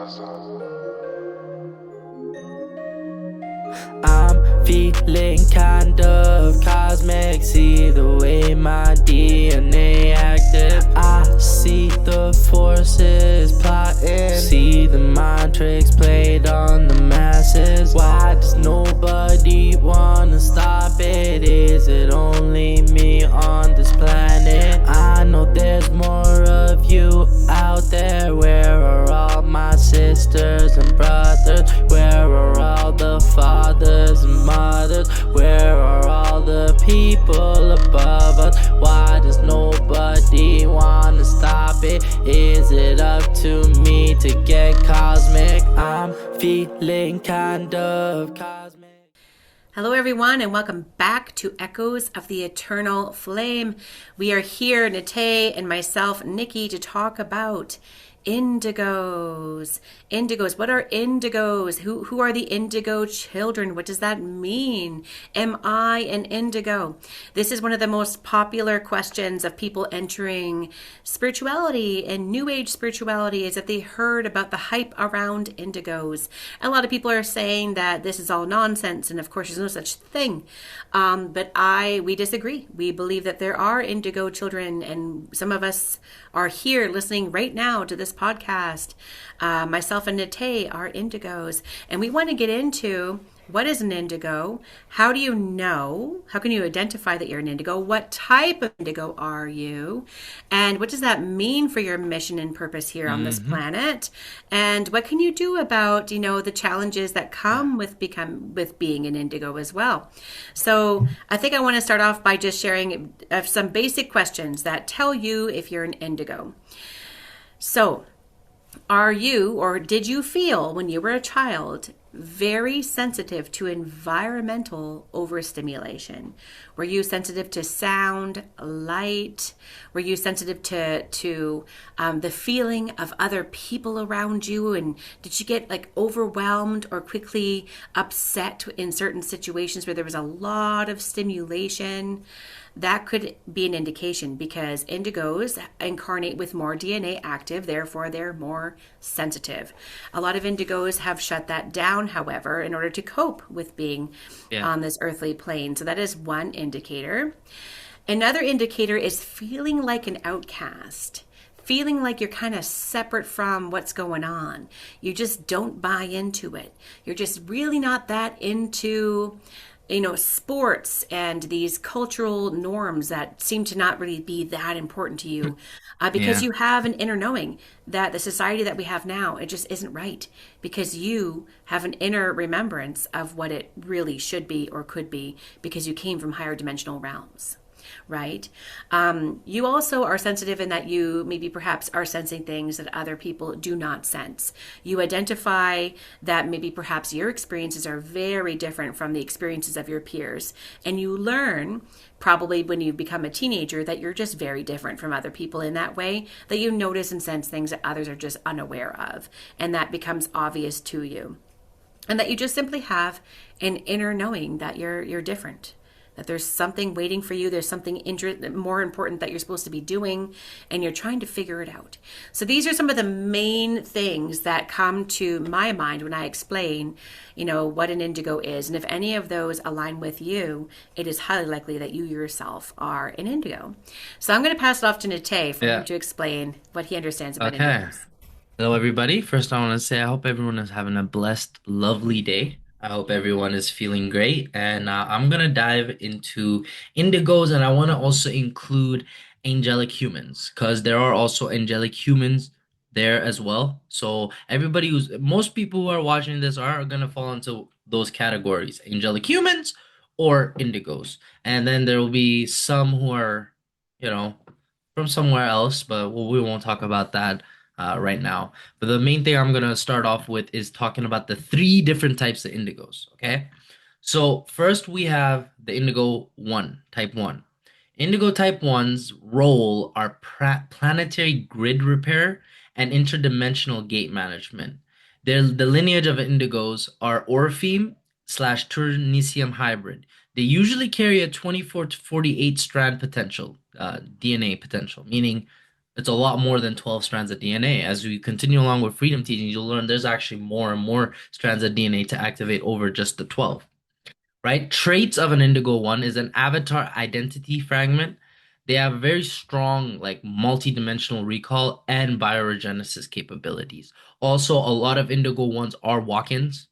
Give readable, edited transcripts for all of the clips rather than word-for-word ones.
I'm feeling kind of cosmic. See the way my DNA active. I see the forces plotting. See the mind tricks played on the masses. Why does nobody wanna stop it? Is it only me on this planet? I know there's more of you out there. Where are all my sisters and brothers? Where are all the fathers and mothers? Where are all the people above us? Why does nobody wanna stop it? Is it up to me to get cosmic? I'm feeling kind of cosmic. Hello, everyone, and welcome back to Echoes of the Eternal Flame. We are here, Nate and myself, Nikki, to talk about indigos. Indigos. What are indigos? Who are the indigo children? What does that mean? Am I an indigo? This is one of the most popular questions of people entering spirituality and New Age spirituality, is that they heard about the hype around indigos. A lot of people are saying that this is all nonsense, and of course there's no such thing. But we disagree. We believe that there are indigo children, and some of us are here listening right now to this podcast. Myself and Nate are indigos, and we want to get into what is an indigo, how do you know, how can you identify that you're an indigo, what type of indigo are you, and what does that mean for your mission and purpose here on this planet, and what can you do about, the challenges that come with being an indigo as well. So I think I want to start off by just sharing some basic questions that tell you if you're an indigo. So, are you, or did you feel when you were a child, very sensitive to environmental overstimulation? Were you sensitive to sound, light? Were you sensitive to the feeling of other people around you? And did you get overwhelmed or quickly upset in certain situations where there was a lot of stimulation? That could be an indication, because indigos incarnate with more DNA active, therefore they're more sensitive. A lot of indigos have shut that down, however, in order to cope with being on this earthly plane. So that is one indicator. Another indicator is feeling like an outcast. Feeling like you're kind of separate from what's going on. You just don't buy into it. You're just really not that into sports and these cultural norms that seem to not really be that important to you, because you have an inner knowing that the society that we have now, it just isn't right, because you have an inner remembrance of what it really should be or could be, because you came from higher dimensional realms. Right? You also are sensitive in that you maybe perhaps are sensing things that other people do not sense. You identify that maybe perhaps your experiences are very different from the experiences of your peers. And you learn, probably when you become a teenager, that you're just very different from other people in that way, that you notice and sense things that others are just unaware of. And that becomes obvious to you. And that you just simply have an inner knowing that you're different. That there's something waiting for you, there's something more important that you're supposed to be doing, and you're trying to figure it out. So these are some of the main things that come to my mind when I explain, what an indigo is. And if any of those align with you, it is highly likely that you yourself are an indigo. So I'm going to pass it off to Nate for him to explain what he understands about indigos. Hello, everybody. First, I want to say I hope everyone is having a blessed, lovely day. I hope everyone is feeling great. And I'm going to dive into indigos, and I want to also include angelic humans, because there are also angelic humans there as well. So most people who are watching this are going to fall into those categories, angelic humans or indigos. And then there will be some who are, from somewhere else, but we won't talk about that right now. But the main thing I'm going to start off with is talking about the three different types of indigos, okay? So first we have the indigo 1, type 1. Indigo type 1's role are planetary grid repair and interdimensional gate management. The lineage of indigos are Orpheum / Turnesium hybrid. They usually carry a 24 to 48 strand potential, DNA potential, meaning It's a lot more than 12 strands of DNA. As we continue along with freedom teaching, you'll learn there's actually more and more strands of DNA to activate over just the 12, right? Traits of an Indigo One is an avatar identity fragment. They have very strong, like multi-dimensional recall and bioregenesis capabilities. Also, a lot of Indigo Ones are walk-ins.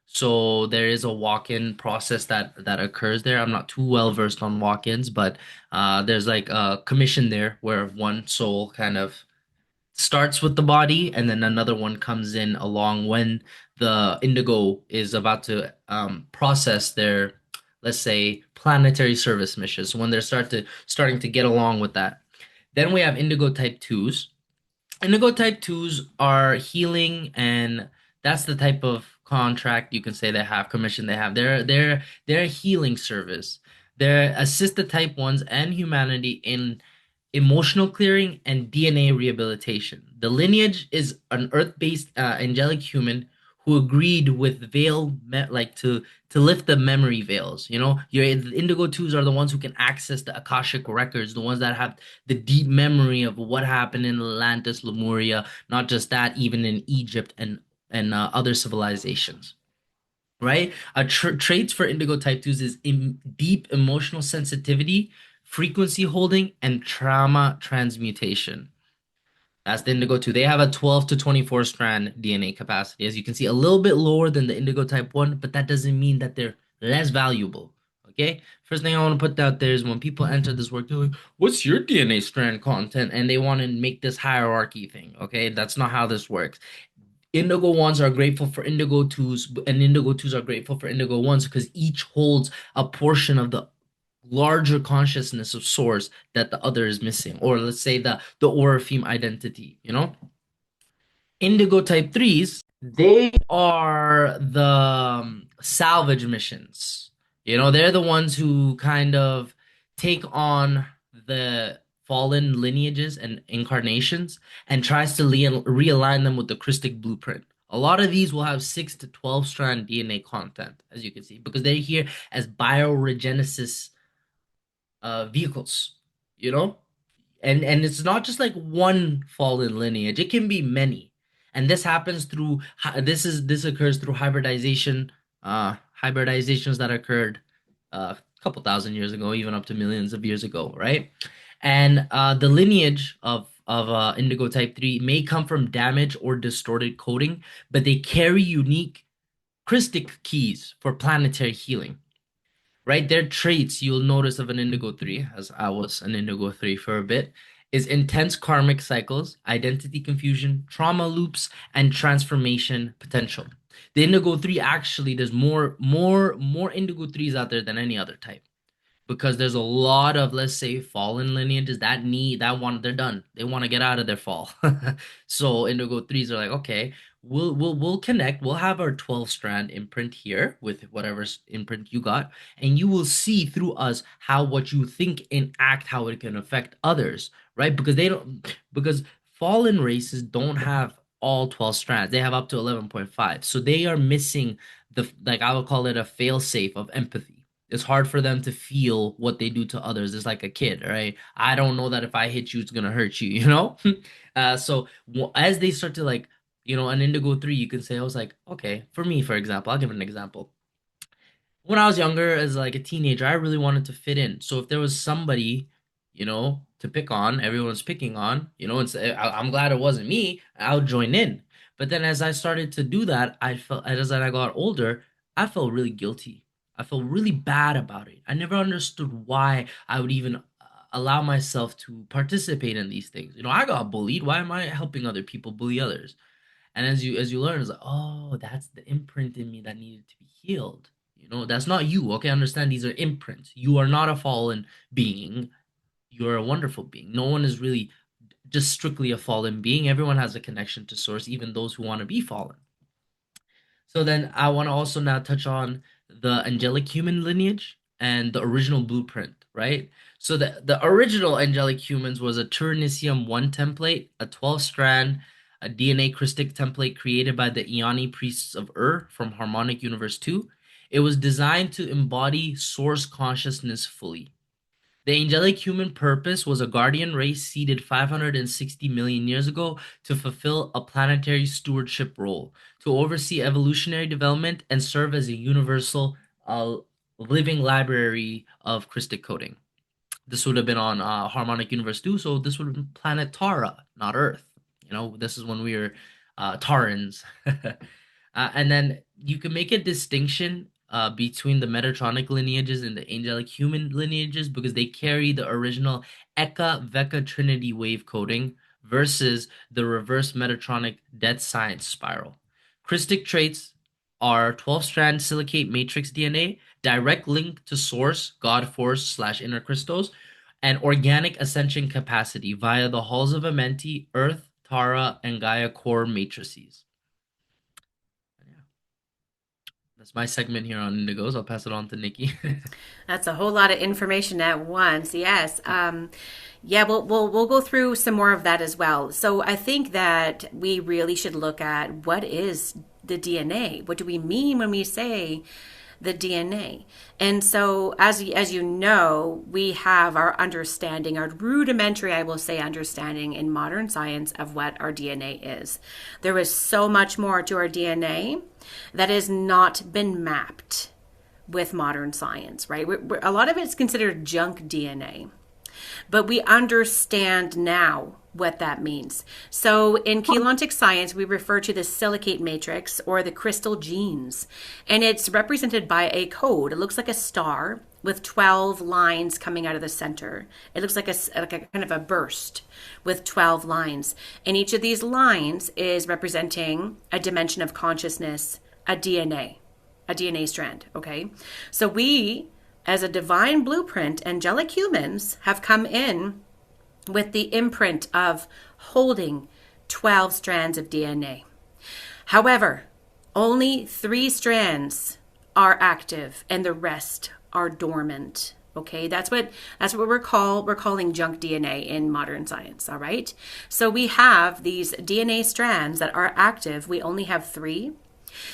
So there is a walk-in process that occurs there. I'm not too well versed on walk-ins, but there's like a commission there where one soul kind of starts with the body, and then another one comes in along when the indigo is about to process their, let's say, planetary service missions. So when they're starting to get along with that. Then we have indigo type twos. Indigo type twos are healing, and that's the type of contract you can say they have, commission they have. They're a healing service. They're assist the type ones and humanity in emotional clearing and DNA rehabilitation. The lineage is an Earth-based angelic human who agreed with like to lift the memory veils. You know, your Indigo twos are the ones who can access the Akashic records, the ones that have the deep memory of what happened in Atlantis, Lemuria, not just that, even in Egypt and other civilizations. Right? Traits for Indigo type 2s is deep emotional sensitivity, frequency holding, and trauma transmutation. That's the Indigo 2. They have a 12 to 24 strand DNA capacity. As you can see, a little bit lower than the Indigo type 1, but that doesn't mean that they're less valuable. Okay? First thing I want to put out there is when people enter this work, they're like, what's your DNA strand content? And they want to make this hierarchy thing. Okay? That's not how this works. Indigo ones are grateful for indigo twos, and indigo twos are grateful for indigo ones because each holds a portion of the larger consciousness of source that the other is missing, or let's say the Orifeme identity, you know? Indigo type threes, they are the salvage missions. You know, they're the ones who kind of take on the fallen lineages and incarnations and tries to realign them with the Christic blueprint. A lot of these will have 6 to 12 strand DNA content, as you can see, because they're here as bioregenesis vehicles, you know? And it's not just like one fallen lineage, it can be many. And this happens through this occurs through hybridizations that occurred a couple thousand years ago, even up to millions of years ago, right? And the lineage of indigo type 3 may come from damage or distorted coding, but they carry unique christic keys for planetary healing, right? Their traits you'll notice of an Indigo 3, as I was an Indigo 3 for a bit, is intense karmic cycles, identity confusion, trauma loops, and transformation potential. The Indigo 3 actually, there's more Indigo 3s out there than any other type because there's a lot of, let's say, fallen lineages that need that want they're done, they want to get out of their fall. So indigo threes are like, okay, we'll connect, we'll have our 12 strand imprint here with whatever imprint you got, and you will see through us how what you think and act, how it can affect others, right? Because they don't, because fallen races don't have all 12 strands, they have up to 11.5, so they are missing the, like, I would call it a fail safe of empathy. It's hard for them to feel what they do to others. It's like a kid, right? I don't know that if I hit you, it's gonna hurt you, you know? So as they start to, like, you know, an Indigo 3, you can say, I was like, okay, for me, for example, I'll give an example. When I was younger, as like a teenager, I really wanted to fit in. So if there was somebody, you know, to pick on, everyone's picking on, you know, I'm glad it wasn't me. I'll join in. But then as I started to do that, I felt, as I got older, I felt really guilty. I felt really bad about it. I never understood why I would even allow myself to participate in these things. You know, I got bullied. Why am I helping other people bully others? And as you learn, it's like, oh, that's the imprint in me that needed to be healed. You know, that's not you. Okay, understand these are imprints. You are not a fallen being. You're a wonderful being. No one is really just strictly a fallen being. Everyone has a connection to source, even those who want to be fallen. So then I want to also now touch on the angelic human lineage and the original blueprint, right? So the original angelic humans was a Turinicium 1 template, a 12 strand, a DNA Christic template created by the Iani priests of Ur from Harmonic Universe 2. It was designed to embody source consciousness fully. The angelic human purpose was a guardian race seeded 560 million years ago to fulfill a planetary stewardship role, to oversee evolutionary development and serve as a universal uh, living library of Christic coding. This would have been on Harmonic Universe 2, so this would have been planet Tara, not Earth. This is when we were Tarans. And then you can make a distinction between the Metatronic lineages and the angelic human lineages because they carry the original Eka Veka Trinity wave coding versus the reverse Metatronic death science spiral. Christic traits are 12-strand silicate matrix DNA, direct link to source, God force / inner crystals, and organic ascension capacity via the halls of Amenti, Earth, Tara, and Gaia core matrices. Yeah, that's my segment here on Indigos. I'll pass it on to Nikki. That's a whole lot of information at once. Yes. Yeah, we'll go through some more of that as well. So I think that we really should look at what is the DNA. What do we mean when we say the DNA? And so as you know, we have our understanding, our rudimentary, I will say, understanding in modern science of what our DNA is. There is so much more to our DNA that has not been mapped with modern science, right? A lot of it's considered junk DNA, but we understand now what that means. So in cheilontic science, we refer to the silicate matrix or the crystal genes, and it's represented by a code. It looks like a star with 12 lines coming out of the center. It looks like a kind of a burst with 12 lines, and each of these lines is representing a dimension of consciousness, a DNA strand, okay? So we, as a divine blueprint, angelic humans, have come in with the imprint of holding 12 strands of DNA. However, only 3 strands are active and the rest are dormant. Okay, that's what we're calling junk DNA in modern science. All right, so we have these DNA strands that are active. We only have 3.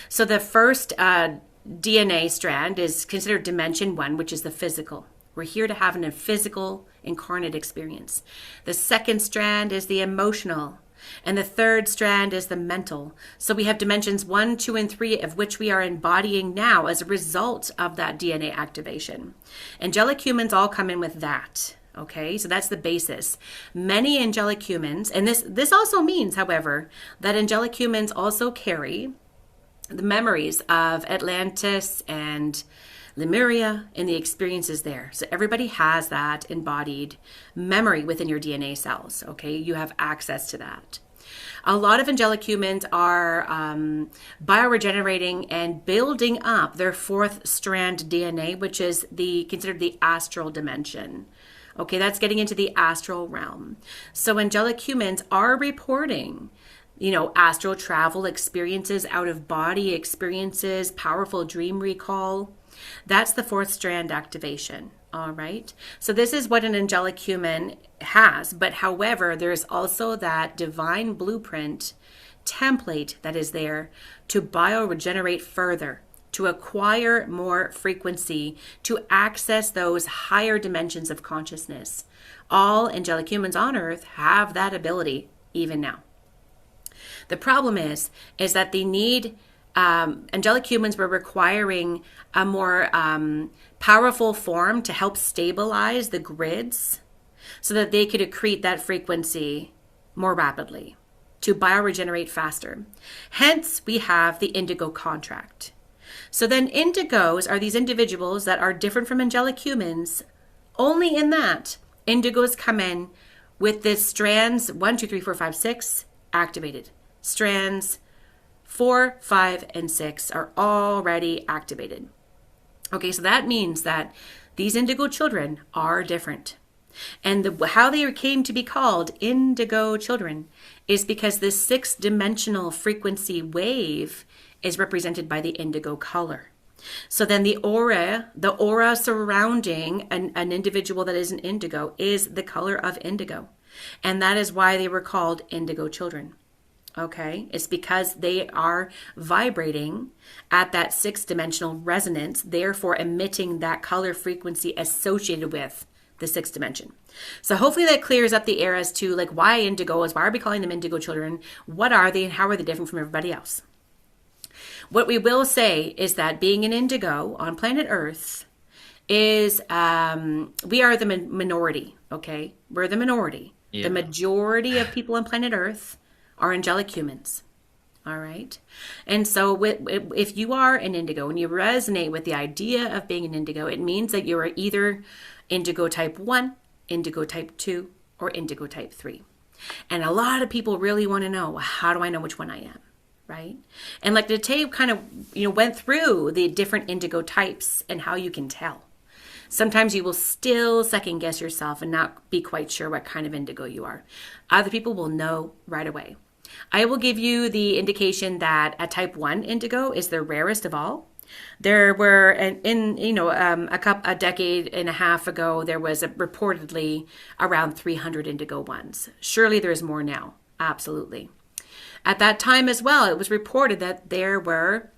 So the first DNA strand is considered dimension 1, which is the physical. We're here to have a physical incarnate experience. The second strand is the emotional, and the third strand is the mental. So we have dimensions 1, 2, and 3, of which we are embodying now as a result of that DNA activation. Angelic humans all come in with that. Okay, so that's the basis. Many angelic humans, and this also means, however, that angelic humans also carry the memories of Atlantis and Lemuria and the experiences there. So everybody has that embodied memory within your DNA cells. Okay, you have access to that. A lot of angelic humans are bioregenerating and building up their 4th strand DNA, which is considered the astral dimension. Okay, that's getting into the astral realm. So angelic humans are reporting astral travel experiences, out of body experiences, powerful dream recall. That's the 4th strand activation. All right. So this is what an angelic human has. But however, there's also that divine blueprint template that is there to bioregenerate further, to acquire more frequency, to access those higher dimensions of consciousness. All angelic humans on Earth have that ability even now. The problem is that they need, angelic humans were requiring a more powerful form to help stabilize the grids so that they could accrete that frequency more rapidly, to bioregenerate faster. Hence, we have the indigo contract. So then indigos are these individuals that are different from angelic humans, only in that indigos come in with this strands 1, 2, 3, 4, 5, 6 activated. Strands 4, 5, and 6 are already activated. Okay, so that means that these indigo children are different. And how they came to be called indigo children is because this 6-dimensional frequency wave is represented by the indigo color. So then the aura surrounding an individual that is an indigo is the color of indigo. And that is why they were called indigo children. Okay, it's because they are vibrating at that 6-dimensional resonance, therefore emitting that color frequency associated with the sixth dimension. So hopefully that clears up the air as to like why indigos, why are we calling them indigo children? What are they and how are they different from everybody else? What we will say is that being an indigo on planet Earth is, we are the minority, okay? We're the minority. Yeah. The majority of people on planet Earth are angelic humans. All right. And so if you are an indigo and you resonate with the idea of being an indigo, it means that you are either indigo type 1, indigo type 2, or indigo type 3. And a lot of people really want to know, how do I know which one I am? Right? And like Nate kind of, went through the different indigo types and how you can tell. Sometimes you will still second guess yourself and not be quite sure what kind of indigo you are. Other people will know right away. I will give you the indication that a type 1 indigo is the rarest of all. There were, a decade and a half ago, there was reportedly around 300 indigo ones. Surely there's more now. Absolutely. At that time as well, it was reported that there were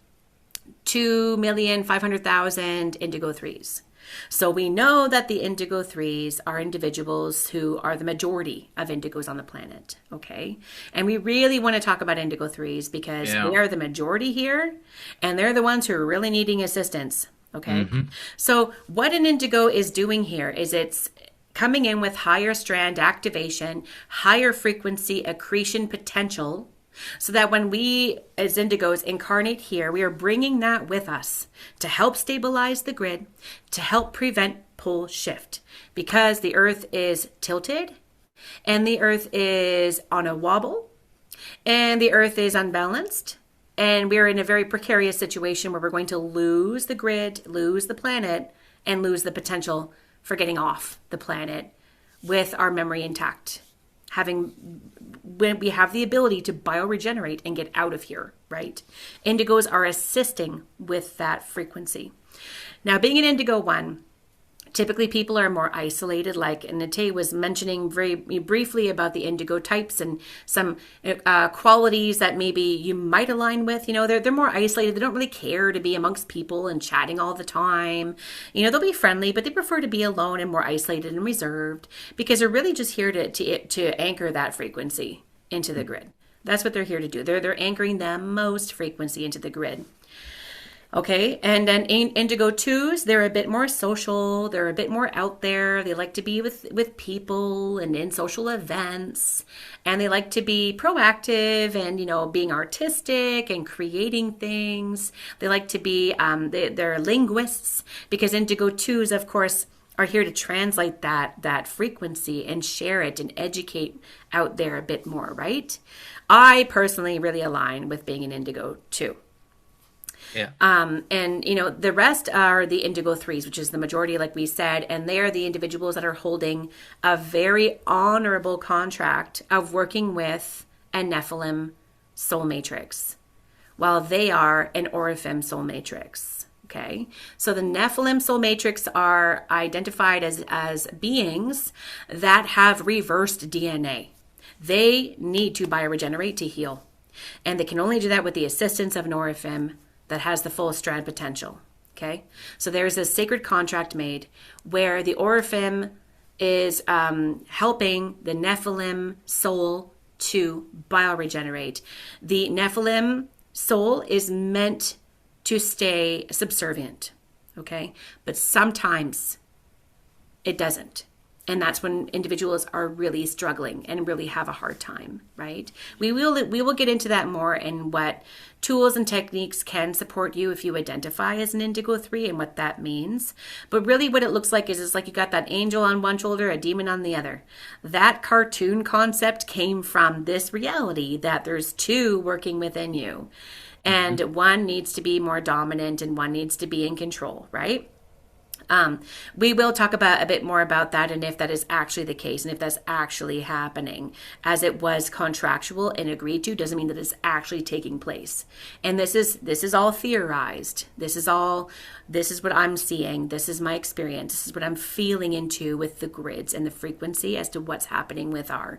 2,500,000 indigo 3s. So we know that the indigo 3s are individuals who are the majority of indigos on the planet, okay? And we really want to talk about indigo 3s because they are the majority here, and they're the ones who are really needing assistance, okay? So what an indigo is doing here is it's coming in with higher strand activation, higher frequency accretion potential, so that when we as indigos incarnate here, we are bringing that with us to help stabilize the grid, to help prevent pole shift, because the earth is tilted and the earth is on a wobble and the earth is unbalanced. And we're in a very precarious situation where we're going to lose the grid, lose the planet, and lose the potential for getting off the planet with our memory intact. When we have the ability to bioregenerate and get out of here, right? Indigos are assisting with that frequency. Now, being an indigo 1, typically people are more isolated, like Nate was mentioning very briefly about the indigo types and some qualities that maybe you might align with. They're more isolated. They don't really care to be amongst people and chatting all the time. They'll be friendly, but they prefer to be alone and more isolated and reserved because they're really just here to anchor that frequency into the grid. That's what they're here to do. They're anchoring the most frequency into the grid. Okay, and then indigo 2s, they're a bit more social, they're a bit more out there, they like to be with people and in social events, and they like to be proactive and, being artistic and creating things. They like to be, they're linguists, because indigo 2s, of course, are here to translate that frequency and share it and educate out there a bit more, right? I personally really align with being an indigo 2. Yeah. And the rest are the indigo 3s, which is the majority, like we said, and they are the individuals that are holding a very honorable contract of working with a Nephilim soul matrix, while they are an Oraphim soul matrix. Okay. So the Nephilim soul matrix are identified as beings that have reversed DNA. They need to bioregenerate to heal. And they can only do that with the assistance of an Oraphim that has the full strand potential. Okay, so there's a sacred contract made where the Oraphim is helping the Nephilim soul to bioregenerate. The Nephilim soul is meant to stay subservient. Okay, but sometimes it doesn't. And that's when individuals are really struggling and really have a hard time, right? We will get into that more and what tools and techniques can support you if you identify as an indigo 3 and what that means. But really what it looks like is it's like you got that angel on one shoulder, a demon on the other. That cartoon concept came from this reality that there's two working within you. And one needs to be more dominant and one needs to be in control, right? We will talk about a bit more about that and if that is actually the case and if that's actually happening. As it was contractual and agreed to doesn't mean that it's actually taking place. And this is all theorized. This is what I'm seeing. This is my experience. This is what I'm feeling into with the grids and the frequency as to what's happening with our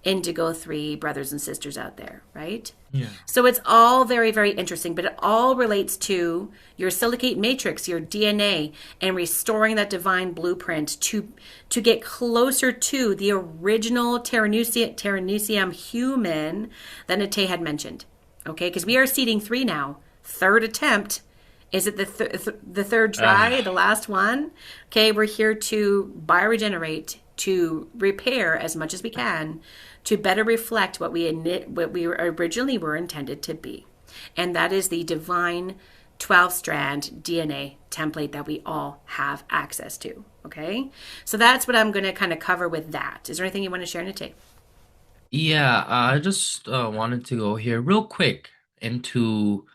indigo 3 brothers and sisters out there, right? Yeah. So it's all very, very interesting, but it all relates to your silicate matrix, your DNA, and restoring that divine blueprint to get closer to the original Tyrannusium human that Nate had mentioned. Okay, because we are seeding 3 now. Third attempt. Is it the third try, the last one? Okay, we're here to bioregenerate, to repair as much as we can, to better reflect what we originally were intended to be. And that is the divine 12-strand DNA template that we all have access to. Okay, so that's what I'm going to kind of cover with that. Is there anything you want to share, Nate? Yeah, I just wanted to go here real quick into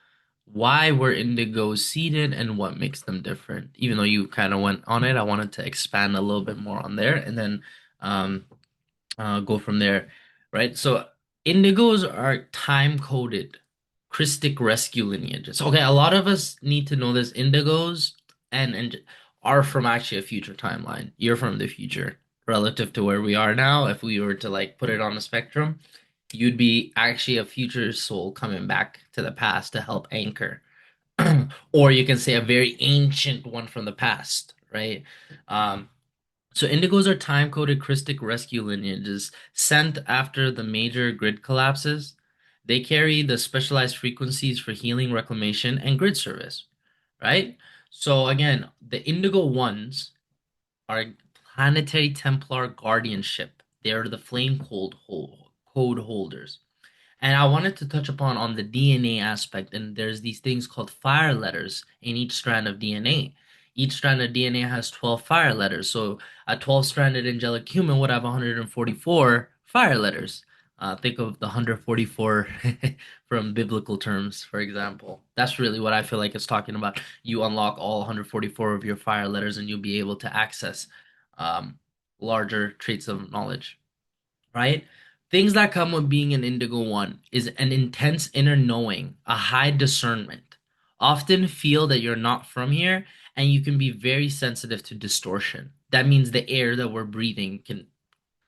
why were indigos seeded and what makes them different. Even though you kind of went on it, I wanted to expand a little bit more on there and then um, go from there, right? So indigos are time-coded Christic rescue lineages. Okay, a lot of us need to know this. Indigos and are from actually a future timeline. You're from the future relative to where we are now. If we were to like put it on a spectrum, you'd be actually a future soul coming back to the past to help anchor. Or you can say a very ancient one from the past, right? Um, so indigos are time-coded Christic rescue lineages sent after the major grid collapses. They carry the specialized frequencies for healing, reclamation, and grid service, right? So again, the Indigo ones are planetary Templar guardianship. They are the code holders. And I wanted to touch upon on the DNA aspect, and there's these things called fire letters in each strand of DNA. Each strand of DNA has 12 fire letters. So a 12-stranded angelic human would have 144 fire letters. Think of the 144 from biblical terms, for example. That's really what I feel like it's talking about. You unlock all 144 of your fire letters, and you'll be able to access um, larger traits of knowledge, right? Things that come with being an Indigo One is an intense inner knowing, a high discernment. Often feel that you're not from here, and you can be very sensitive to distortion. That means the air that we're breathing can,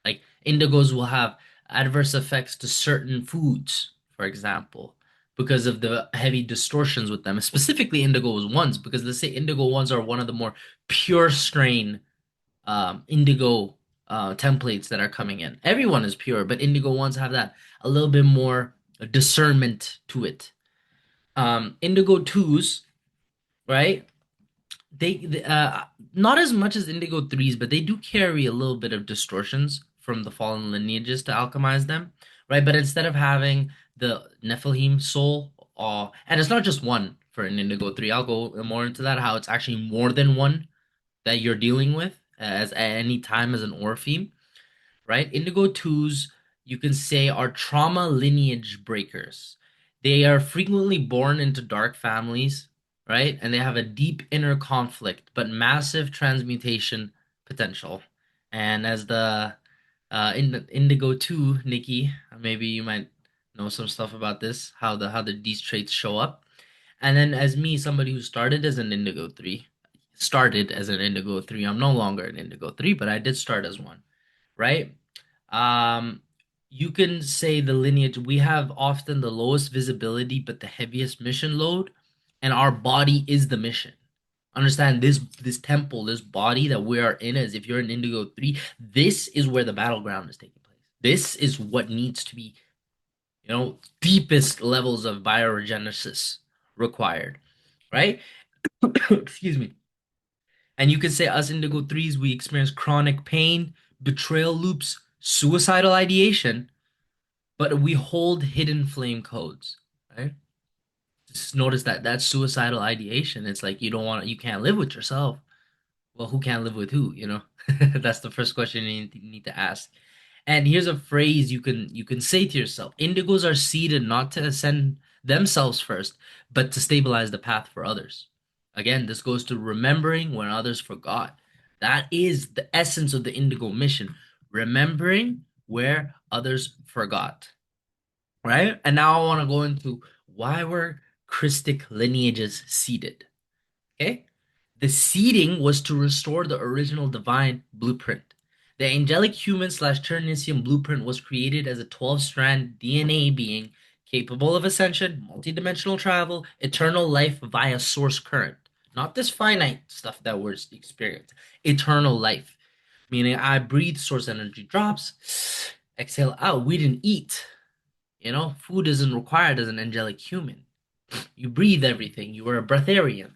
like, indigos will have adverse effects to certain foods, for example, because of the heavy distortions with them, specifically Indigo ones, because let's say Indigo ones are one of the more pure strain indigo templates that are coming in. Everyone is pure, but indigo ones have that a little bit more discernment to it. Indigo twos, right? They not as much as indigo threes, but they do carry a little bit of distortions from the fallen lineages to alchemize them, right? But instead of having the Nephilim soul, and it's not just one for an indigo three. I'll go more into that. How it's actually more than one that you're dealing with as at any time as an Orpheum, right? Indigo twos, you can say, are trauma lineage breakers. They are frequently born into dark families, right? And they have a deep inner conflict, but massive transmutation potential. And as the Indigo 2, Nikki, maybe you might know some stuff about this, how the these traits show up. And then as me, somebody who started as an Indigo 3, started as an Indigo 3. I'm no longer an Indigo 3, but I did start as one, right? Um, you can say the lineage, we have often the lowest visibility, but the heaviest mission load, and our body is the mission. Understand this temple, this body that we are in, as if you're an Indigo 3, this is where the battleground is taking place. This is what needs to be, deepest levels of bioregenesis required, right? Excuse me. And you can say us Indigo threes, we experience chronic pain, betrayal loops, suicidal ideation, but we hold hidden flame codes, right? Just notice that suicidal ideation. It's like you can't live with yourself. Well, who can't live with who, you know? That's the first question you need to ask. And here's a phrase you can say to yourself. Indigos are seeded not to ascend themselves first, but to stabilize the path for others. Again, this goes to remembering when others forgot. That is the essence of the Indigo mission. Remembering where others forgot. Right? And now I want to go into why were Christic lineages seeded. Okay? The seeding was to restore the original divine blueprint. The angelic human slash Ternicium blueprint was created as a 12-strand DNA being capable of ascension, multidimensional travel, eternal life via source current. not this finite stuff that we're experiencing. Eternal life, meaning I breathe, source energy drops, exhale out. We didn't eat. Food isn't required as an angelic human. You breathe everything. You were a breatharian.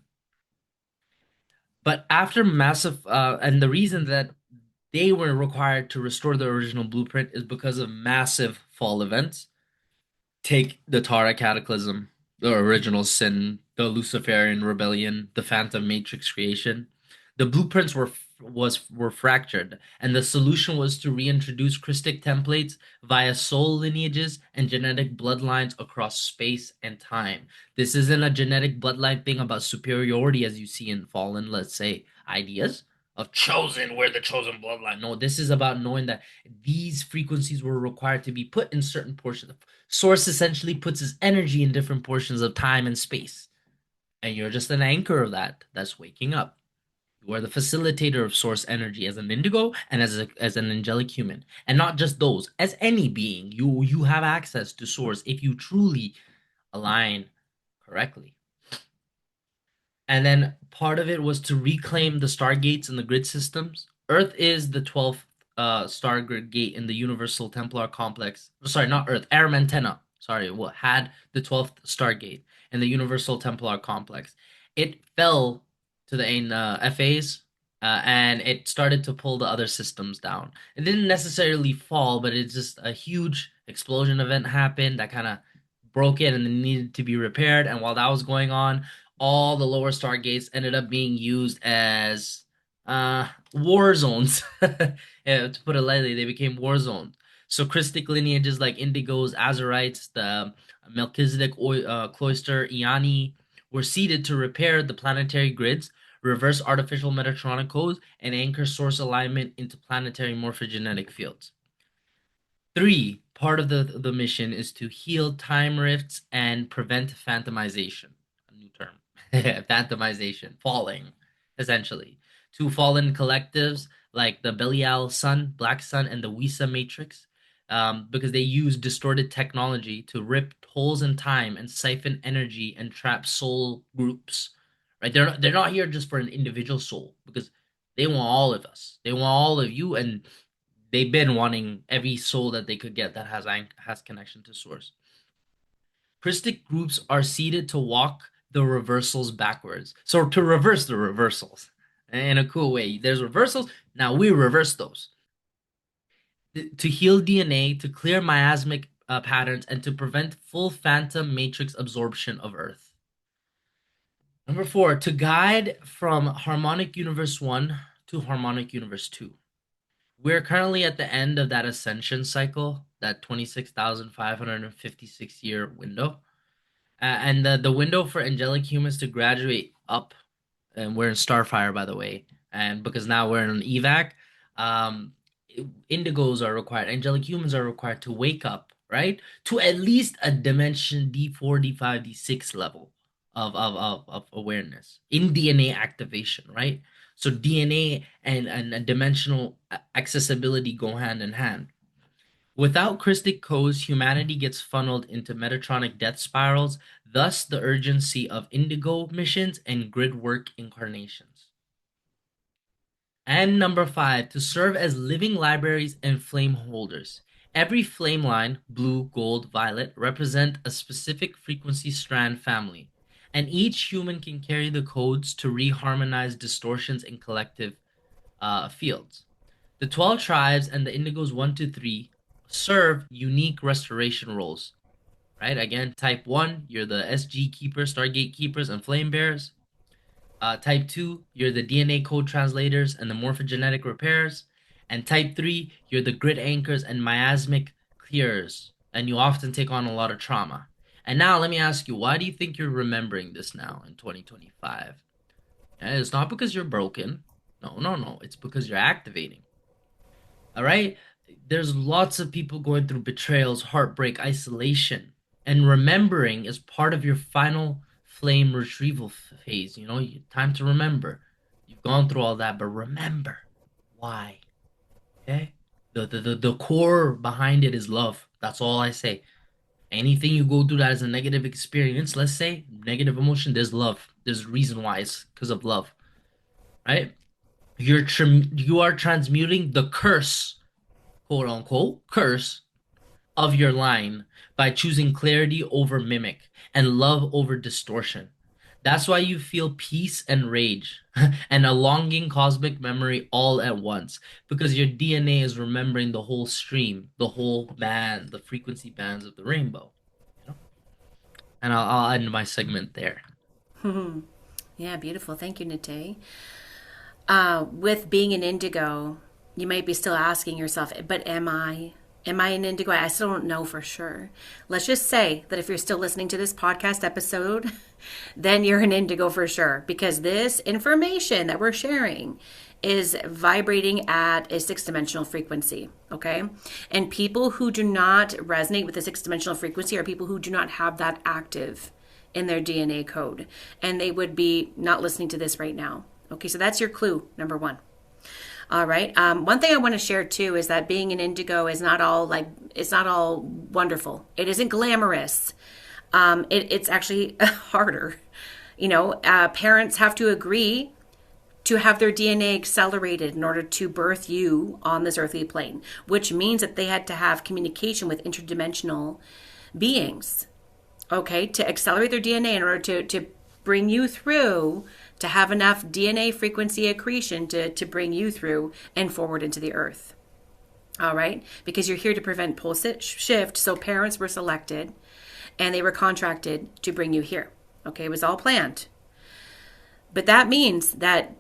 But after massive, and the reason that they were required to restore the original blueprint is because of massive fall events. Take the Tara Cataclysm, the original sin, the Luciferian rebellion, the Phantom Matrix creation. The blueprints were fractured, and the solution was to reintroduce Christic templates via soul lineages and genetic bloodlines across space and time. This isn't a genetic bloodline thing about superiority as you see in fallen, let's say, ideas of chosen, we're the chosen bloodline. No, this is about knowing that these frequencies were required to be put in certain portions. Source essentially puts its energy in different portions of time and space. And you're just an anchor of that that's waking up. You are the facilitator of source energy as an indigo and as an angelic human. And not just those, as any being, you have access to source if you truly align correctly. And then part of it was to reclaim the stargates and the grid systems. Earth is the 12th star grid gate in the Universal Templar complex. Sorry, not Earth, Aram Antenna. Sorry, what had the 12th stargate in the Universal Templar complex. It fell to the FAs, and it started to pull the other systems down. It didn't necessarily fall, but it's just a huge explosion event happened that kind of broke it and it needed to be repaired. And while that was going on, all the lower stargates ended up being used as war zones. Yeah, to put it lightly, they became war zones. So Christic lineages like Indigos, Azurites, the Melchizedek cloister, Iani were seeded to repair the planetary grids, reverse artificial Metatronic codes, and anchor source alignment into planetary morphogenetic fields. 3, part of the mission is to heal time rifts and prevent phantomization. A new term. Phantomization, falling, essentially. 2 fallen collectives like the Belial Sun, Black Sun, and the Wisa Matrix, because they use distorted technology to rip holes in time and siphon energy and trap soul groups. Right? They're not here just for an individual soul because they want all of us. They want all of you, and they've been wanting every soul that they could get that has connection to source. Christic groups are seeded to walk the reversals backwards. So to reverse the reversals in a cool way. There's reversals. Now we reverse those. To heal DNA, to clear miasmic patterns, and to prevent full phantom matrix absorption of Earth. Number 4, to guide from harmonic universe 1 to harmonic universe 2. We're currently at the end of that ascension cycle, that 26,556 year window. And the window for angelic humans to graduate up, and we're in Starfire, by the way, and because now we're in an evac, um, indigos are required, angelic humans are required to wake up, right? To at least a dimension D4, D5, D6 level of awareness in DNA activation, right? So DNA and a dimensional accessibility go hand in hand. Without Christic codes, humanity gets funneled into Metatronic death spirals, thus the urgency of indigo missions and grid work incarnations. And number 5, to serve as living libraries and flame holders. Every flame line, blue, gold, violet, represent a specific frequency strand family, and each human can carry the codes to reharmonize distortions in collective fields. The 12 tribes and the Indigos 1 to 3 serve unique restoration roles, right? Again, type 1, you're the SG keepers, Stargate keepers, and flame bearers. Type 2, you're the DNA code translators and the morphogenetic repairers. And type 3, you're the grid anchors and miasmic clearers, and you often take on a lot of trauma. And now let me ask you, why do you think you're remembering this now in 2025? And it's not because you're broken. No, no, no. It's because you're activating. All right? There's lots of people going through betrayals, heartbreak, isolation. And remembering is part of your final flame retrieval phase. Time to remember. You've gone through all that, but remember why. Okay? The core behind it is love. That's all I say. Anything you go through that is a negative experience, let's say negative emotion, there's love. There's reason why it's because of love, right? You are transmuting the curse, quote unquote, curse of your line by choosing clarity over mimic and love over distortion. That's why you feel peace and rage and a longing cosmic memory all at once because your DNA is remembering the whole stream, the whole band, the frequency bands of the rainbow. You know? And I'll end my segment there. Yeah, beautiful. Thank you, Nate. With being an indigo, you might be still asking yourself, but am I? Am I an indigo? I still don't know for sure. Let's just say that if you're still listening to this podcast episode, then you're an indigo for sure, because this information that we're sharing is vibrating at a 6-dimensional frequency, okay? And people who do not resonate with the 6-dimensional frequency are people who do not have that active in their DNA code, and they would be not listening to this right now. Okay, so that's your clue, number 1. All right. One thing I want to share too is that being an indigo is not all it's not all wonderful. It isn't glamorous. It's actually harder. Parents have to agree to have their DNA accelerated in order to birth you on this earthly plane, which means that they had to have communication with interdimensional beings, okay, to accelerate their DNA in order to bring you through, to have enough DNA frequency accretion to bring you through and forward into the earth. All right? Because you're here to prevent pole shift. So parents were selected and they were contracted to bring you here. Okay? It was all planned. But that means that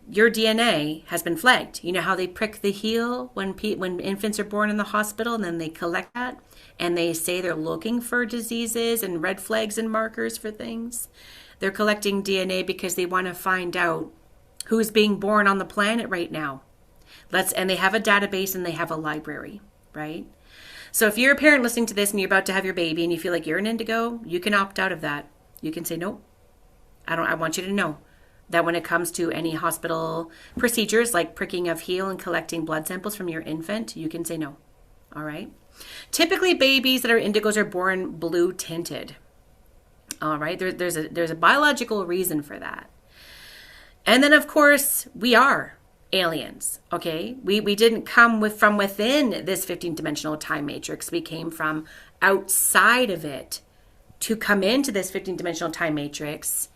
your DNA has been flagged. You know how they prick the heel when infants are born in the hospital, and then they collect that and they say they're looking for diseases and red flags and markers for things? They're collecting DNA because they want to find out who's being born on the planet right now. And they have a database and they have a library, right? So if you're a parent listening to this and you're about to have your baby and you feel like you're an indigo, you can opt out of that. You can say, nope, I want you to know that when it comes to any hospital procedures like pricking of heel and collecting blood samples from your infant, you can say no. All right. Typically babies that are indigos are born blue tinted. All right, there's a biological reason for that. And then, of course, we are aliens, okay? We didn't come from within this 15-dimensional time matrix. We came from outside of it to come into this 15-dimensional time matrix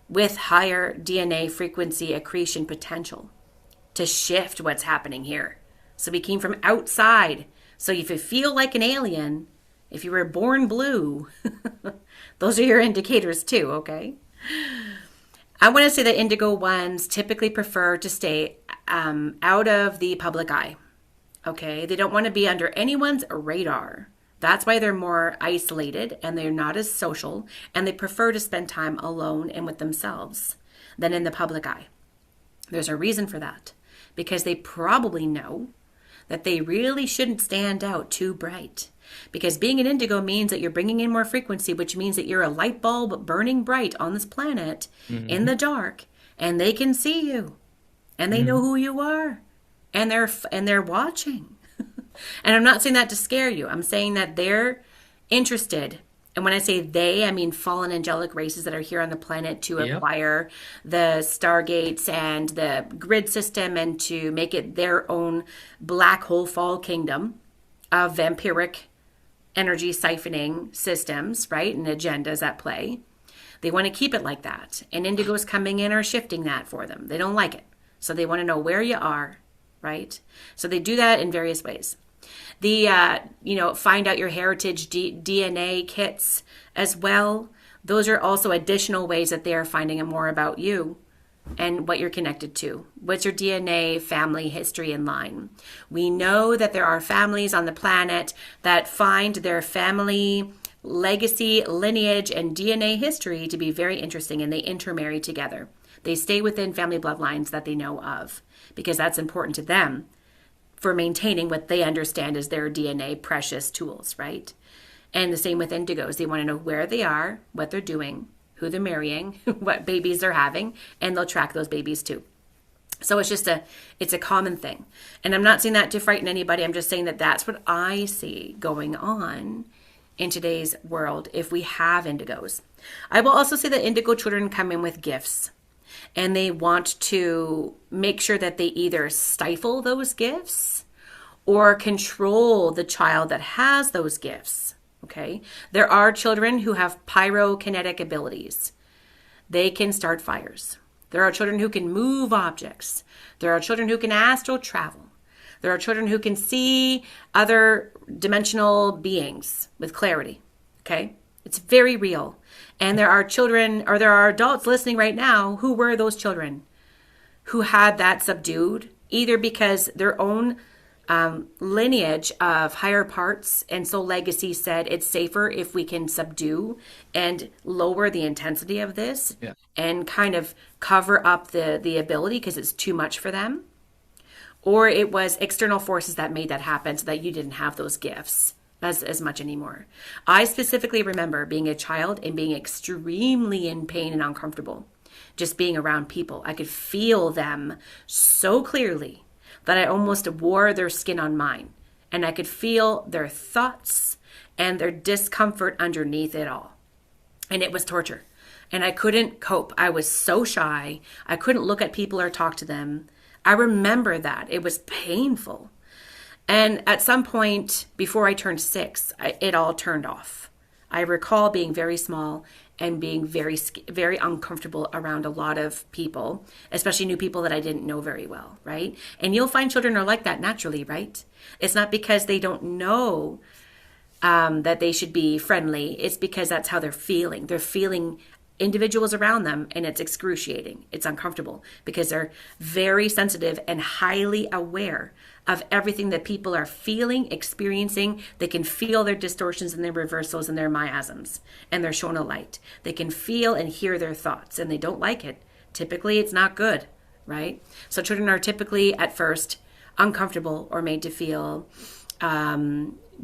with higher DNA frequency accretion potential to shift what's happening here. So we came from outside. So if you feel like an alien, if you were born blue, those are your indicators too, okay? I want to say that indigo ones typically prefer to stay out of the public eye, okay? They don't want to be under anyone's radar. That's why they're more isolated and they're not as social, and they prefer to spend time alone and with themselves than in the public eye. There's a reason for that, because they probably know that they really shouldn't stand out too bright. Because being an indigo means that you're bringing in more frequency, which means that you're a light bulb burning bright on this planet in the dark, and they can see you, and they know who you are, and they're watching. And I'm not saying that to scare you. I'm saying that they're interested. And when I say they, I mean fallen angelic races that are here on the planet to acquire the stargates and the grid system and to make it their own black hole fall kingdom of vampiric energy siphoning systems, right? And agendas at play. They want to keep it like that. And indigos coming in are shifting that for them. They don't like it. So they want to know where you are, right? So they do that in various ways. The, find out your heritage DNA kits as well. Those are also additional ways that they are finding out more about you and what you're connected to. What's your DNA, family, history, and line? We know that there are families on the planet that find their family legacy, lineage, and DNA history to be very interesting, and they intermarry together. They stay within family bloodlines that they know of because that's important to them for maintaining what they understand as their DNA precious tools, right? And the same with indigos. They want to know where they are, what they're doing, who they're marrying, what babies they're having, and they'll track those babies too. So it's a common thing. And I'm not saying that to frighten anybody. I'm just saying that that's what I see going on in today's world if we have indigos. I will also say that indigo children come in with gifts, and they want to make sure that they either stifle those gifts or control the child that has those gifts. Okay? There are children who have pyrokinetic abilities. They can start fires. There are children who can move objects. There are children who can astral travel. There are children who can see other dimensional beings with clarity. Okay? It's very real. And there are children, or there are adults listening right now who were those children who had that subdued, either because their own lineage of higher parts and soul legacy said it's safer if we can subdue and lower the intensity of this, and kind of cover up the ability because it's too much for them. Or it was external forces that made that happen so that you didn't have those gifts as much anymore. I specifically remember being a child and being extremely in pain and uncomfortable just being around people. I could feel them so clearly that I almost wore their skin on mine, and I could feel their thoughts and their discomfort underneath it all. And it was torture, and I couldn't cope. I was so shy. I couldn't look at people or talk to them. I remember that. It was painful. And at some point before I turned 6, it all turned off. I recall being very small and being very, very uncomfortable around a lot of people, especially new people that I didn't know very well, right? And you'll find children are like that naturally, right? It's not because they don't know that they should be friendly. It's because that's how they're feeling. They're feeling individuals around them, and it's excruciating. It's uncomfortable because they're very sensitive and highly aware of everything that people are feeling, experiencing. They can feel their distortions and their reversals and their miasms, and they're shown a light. They can feel and hear their thoughts, and they don't like it. Typically, it's not good, right? So children are typically at first uncomfortable or made to feel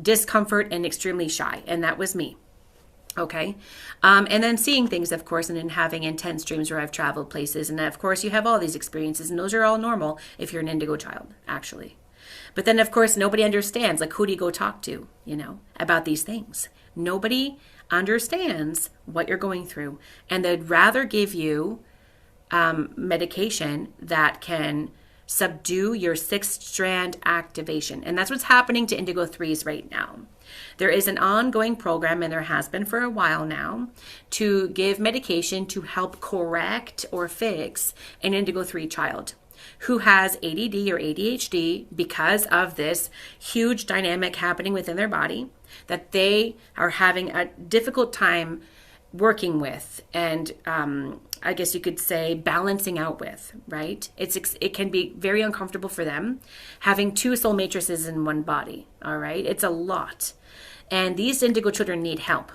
discomfort and extremely shy, and that was me. Okay. And then seeing things, of course, and then having intense dreams where I've traveled places. And of course, you have all these experiences, and those are all normal if you're an indigo child, actually. But then, of course, nobody understands. Like, who do you go talk to, about these things? Nobody understands what you're going through. And they'd rather give you medication that can subdue your 6th strand activation. And that's what's happening to indigo 3s right now. There is an ongoing program, and there has been for a while now, to give medication to help correct or fix an indigo 3 child who has ADD or ADHD because of this huge dynamic happening within their body that they are having a difficult time working with and I guess you could say balancing out with, right? It can be very uncomfortable for them having 2 soul matrices in one body, all right? It's a lot. And these indigo children need help.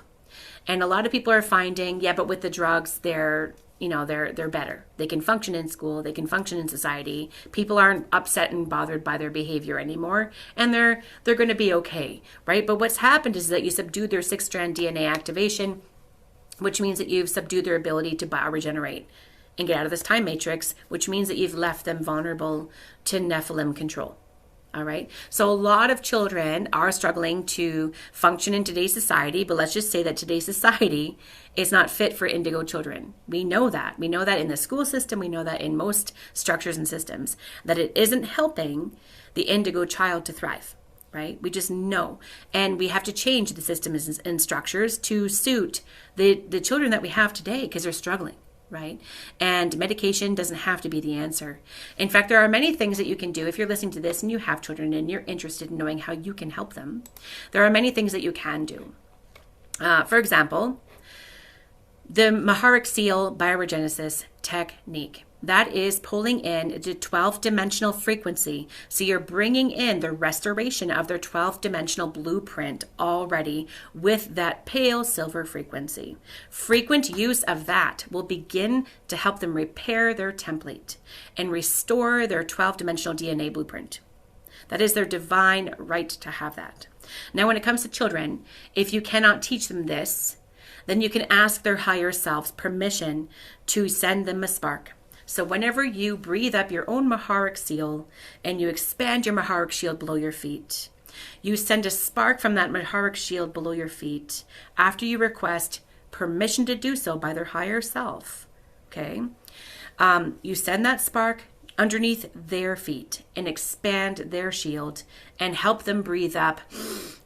And a lot of people are finding, but with the drugs, they're better. They can function in school, they can function in society. People aren't upset and bothered by their behavior anymore, and they're going to be okay, right? But what's happened is that you subdued their 6th strand DNA activation, which means that you've subdued their ability to bioregenerate and get out of this time matrix, which means that you've left them vulnerable to Nephilim control. All right. So a lot of children are struggling to function in today's society, but let's just say that today's society is not fit for indigo children. We know that. We know that in the school system. We know that in most structures and systems, that it isn't helping the indigo child to thrive. Right? We just know. And we have to change the systems and structures to suit the children that we have today because they're struggling, right? And medication doesn't have to be the answer. In fact, there are many things that you can do if you're listening to this and you have children and you're interested in knowing how you can help them. There are many things that you can do. For example, the Maharic Seal bioregenesis technique. That is pulling in the 12th dimensional frequency. So you're bringing in the restoration of their 12th dimensional blueprint already with that pale silver frequency. Frequent use of that will begin to help them repair their template and restore their 12th dimensional DNA blueprint. That is their divine right to have that. Now, when it comes to children, if you cannot teach them this, then you can ask their higher selves permission to send them a spark. So whenever you breathe up your own Maharic seal and you expand your Maharic shield below your feet, You send a spark from that Maharic shield below your feet after you request permission to do so by their higher self. Okay? You send that spark underneath their feet and expand their shield and help them breathe up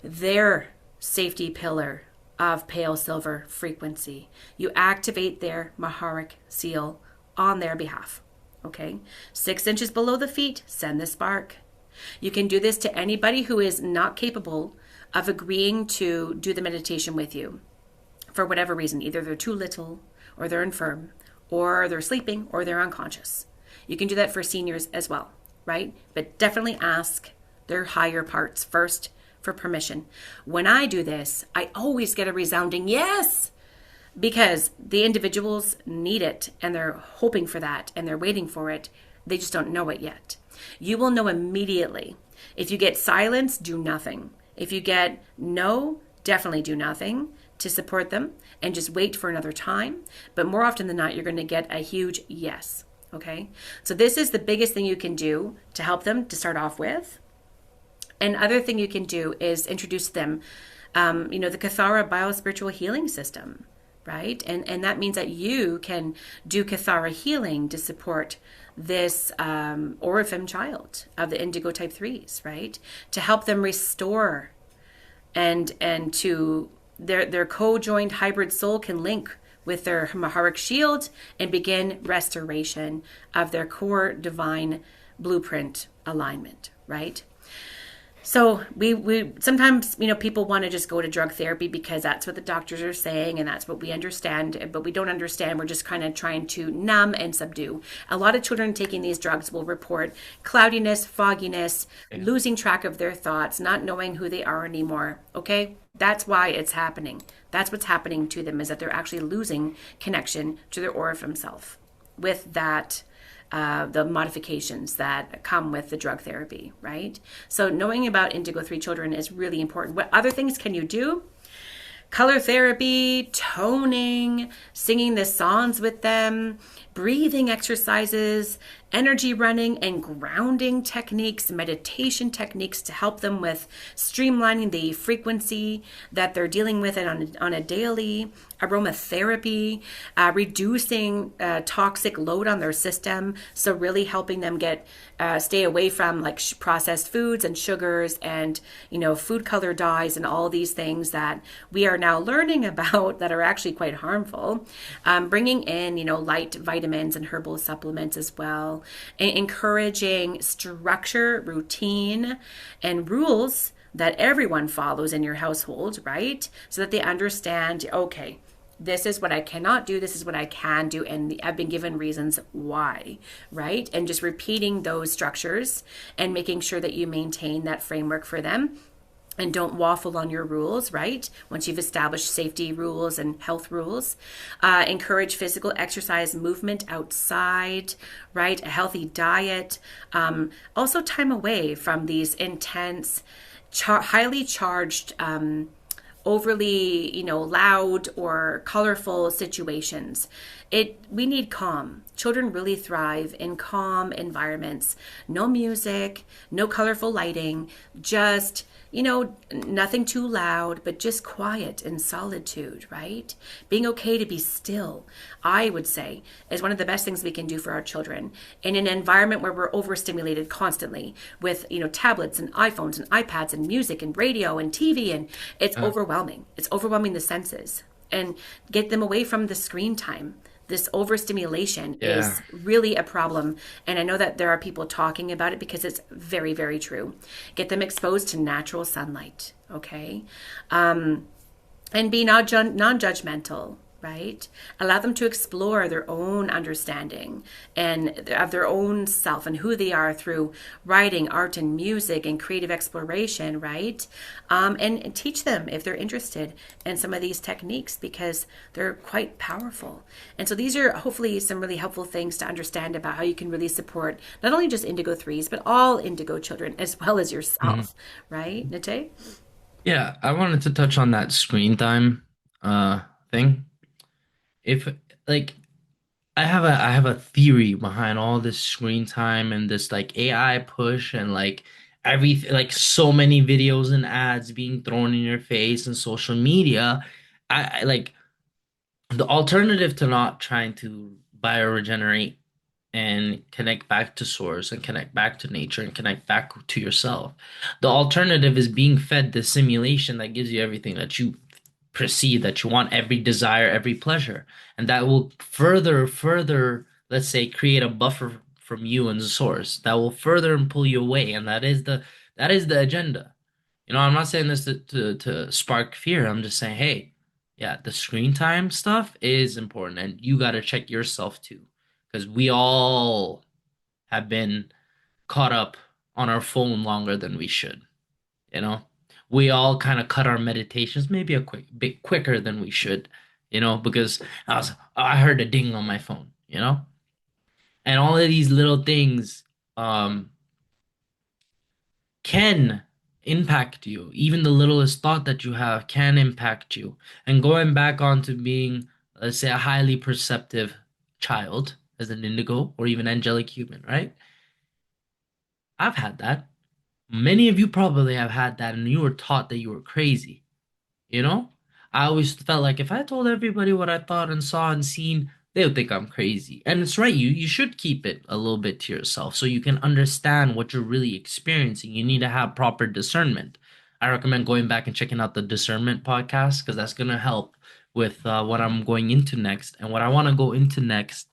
their safety pillar of pale silver frequency. You activate their Maharic seal on their behalf. Okay? 6 inches below the feet, send the spark. You can do this to anybody who is not capable of agreeing to do the meditation with you for whatever reason. Either they're too little, or they're infirm, or they're sleeping, or they're unconscious. You can do that for seniors as well, right? But definitely ask their higher parts first for permission. When I do this, I always get a resounding yes, because the individuals need it and they're hoping for that and they're waiting for it. They just don't know it yet. You will know immediately. If you get silence, do nothing. If you get no, definitely do nothing to support them and just wait for another time. But more often than not, you're going to get a huge yes. Okay? So this is the biggest thing you can do to help them to start off with. And other thing you can do is introduce them, the Kathara biospiritual healing system, right? And that means that you can do Kathara healing to support this Orifim child of the Indigo type 3s, right? To help them restore and to their co-joined hybrid soul can link with their Maharic shield and begin restoration of their core divine blueprint alignment, right? So we sometimes, people want to just go to drug therapy because that's what the doctors are saying and that's what we understand, but we don't understand. We're just kind of trying to numb and subdue. A lot of children taking these drugs will report cloudiness, fogginess, losing track of their thoughts, not knowing who they are anymore. Okay? That's why it's happening. That's what's happening to them, is that they're actually losing connection to their Orifim self with that the modifications that come with the drug therapy, right? So knowing about Indigo 3 children is really important. What other things can you do? Color therapy, toning, singing the songs with them, breathing exercises, energy running and grounding techniques, meditation techniques to help them with streamlining the frequency that they're dealing with it on a daily, aromatherapy, reducing toxic load on their system. So really helping them stay away from like processed foods and sugars and, food color dyes and all these things that we are now learning about that are actually quite harmful. Bringing in, light vitamins and herbal supplements as well. Encouraging structure, routine, and rules that everyone follows in your household, right? So that they understand, okay, this is what I cannot do, this is what I can do, and I've been given reasons why, right? And just repeating those structures and making sure that you maintain that framework for them. And don't waffle on your rules, right? Once you've established safety rules and health rules. Encourage physical exercise, movement outside, right? A healthy diet. Also time away from these intense, highly charged, overly, loud or colorful situations. We need calm. Children really thrive in calm environments. No music, no colorful lighting, just nothing too loud, but just quiet and solitude, right? Being okay to be still, I would say, is one of the best things we can do for our children in an environment where we're overstimulated constantly with, tablets and iPhones and iPads and music and radio and TV, and it's overwhelming. It's overwhelming the senses, and get them away from the screen time. This overstimulation is really a problem. And I know that there are people talking about it because it's very, very true. Get them exposed to natural sunlight, okay? And be non-judgmental, right? Allow them to explore their own understanding and of their own self and who they are through writing, art, and music and creative exploration, right? And teach them if they're interested in some of these techniques because they're quite powerful. And so these are hopefully some really helpful things to understand about how you can really support not only just Indigo 3s, but all Indigo children as well as yourself, right, Nate? Yeah, I wanted to touch on that screen time thing. If like I have a theory behind all this screen time and this like AI push and like everything, like so many videos and ads being thrown in your face and social media. I like the alternative to not trying to bioregenerate and connect back to source and connect back to nature and connect back to yourself. The alternative is being fed the simulation that gives you everything that you perceive that you want, every desire, every pleasure. And that will further, let's say, create a buffer from you and the source that will further pull you away. And that is the agenda. I'm not saying this to spark fear. I'm just saying, hey, yeah, the screen time stuff is important, and you got to check yourself too, because we all have been caught up on our phone longer than we should. You know, we all kind of cut our meditations maybe a bit quicker than we should. Because I heard a ding on my phone. And all of these little things, um, can impact you. Even the littlest thought that you have can impact you. And going back onto being, let's say, a highly perceptive child as an indigo or even angelic human, right? I've had that. Many of you probably have had that, and you were taught that you were crazy. You know? I always felt like if I told everybody what I thought and saw and seen, they would think I'm crazy. And it's right, you should keep it a little bit to yourself so you can understand what you're really experiencing. You need to have proper discernment. I recommend going back and checking out the discernment podcast because that's going to help with what I'm going into next. And what I want to go into next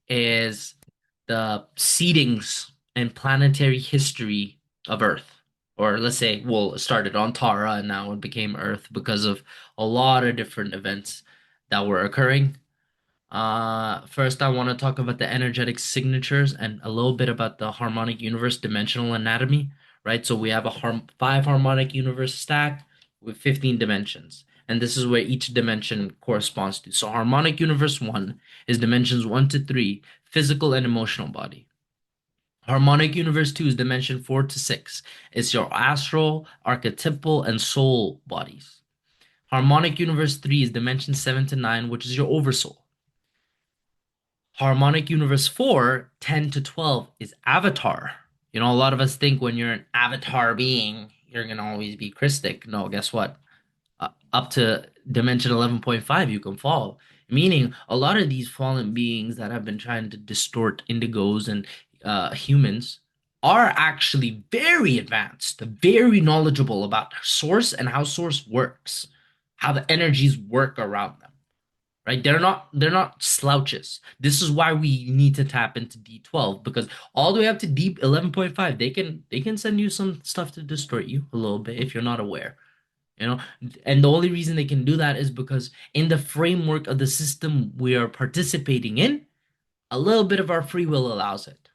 is the seedings and planetary history of Earth. Or let's say, well, it started on Tara and now it became Earth because of a lot of different events that were occurring. First, I want to talk about the energetic signatures and a little bit about the harmonic universe dimensional anatomy, right? So we have a five harmonic universe stack with 15 dimensions. And this is where each dimension corresponds to. So harmonic universe 1 is dimensions 1 to 3, physical and emotional body. Harmonic universe 2 is dimension 4 to 6. It's your astral, archetypal, and soul bodies. Harmonic universe 3 is dimension 7 to 9, which is your oversoul. Harmonic universe 4, 10 to 12 is avatar. A lot of us think when you're an avatar being, you're going to always be Christic. No, guess what? Up to dimension 11.5, you can fall. Meaning, a lot of these fallen beings that have been trying to distort indigos and humans are actually very advanced, very knowledgeable about source and how source works, how the energies work around them. Right? They're not slouches. This is why we need to tap into D12 because all the way up to D 11.5, they can send you some stuff to distort you a little bit if you're not aware. And the only reason they can do that is because in the framework of the system we are participating in, a little bit of our free will allows it.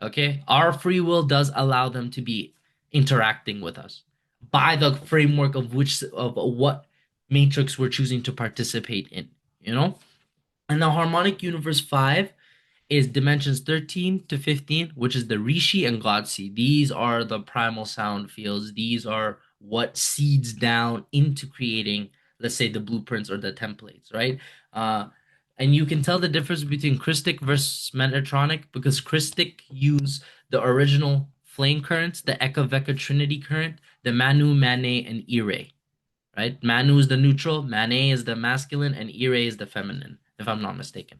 Okay? Our free will does allow them to be interacting with us by the framework of what matrix we're choosing to participate in, you know? And the harmonic universe 5 is dimensions 13 to 15, which is the Rishi and God seed. These are the primal sound fields. These are what seeds down into creating, let's say, the blueprints or the templates, right? And you can tell the difference between Christic versus Metatronic because Christic use the original flame currents, the Eka Veka Trinity current, the Manu, Mane, and Ire, right? Manu is the neutral, Mane is the masculine, and Ire is the feminine, if I'm not mistaken.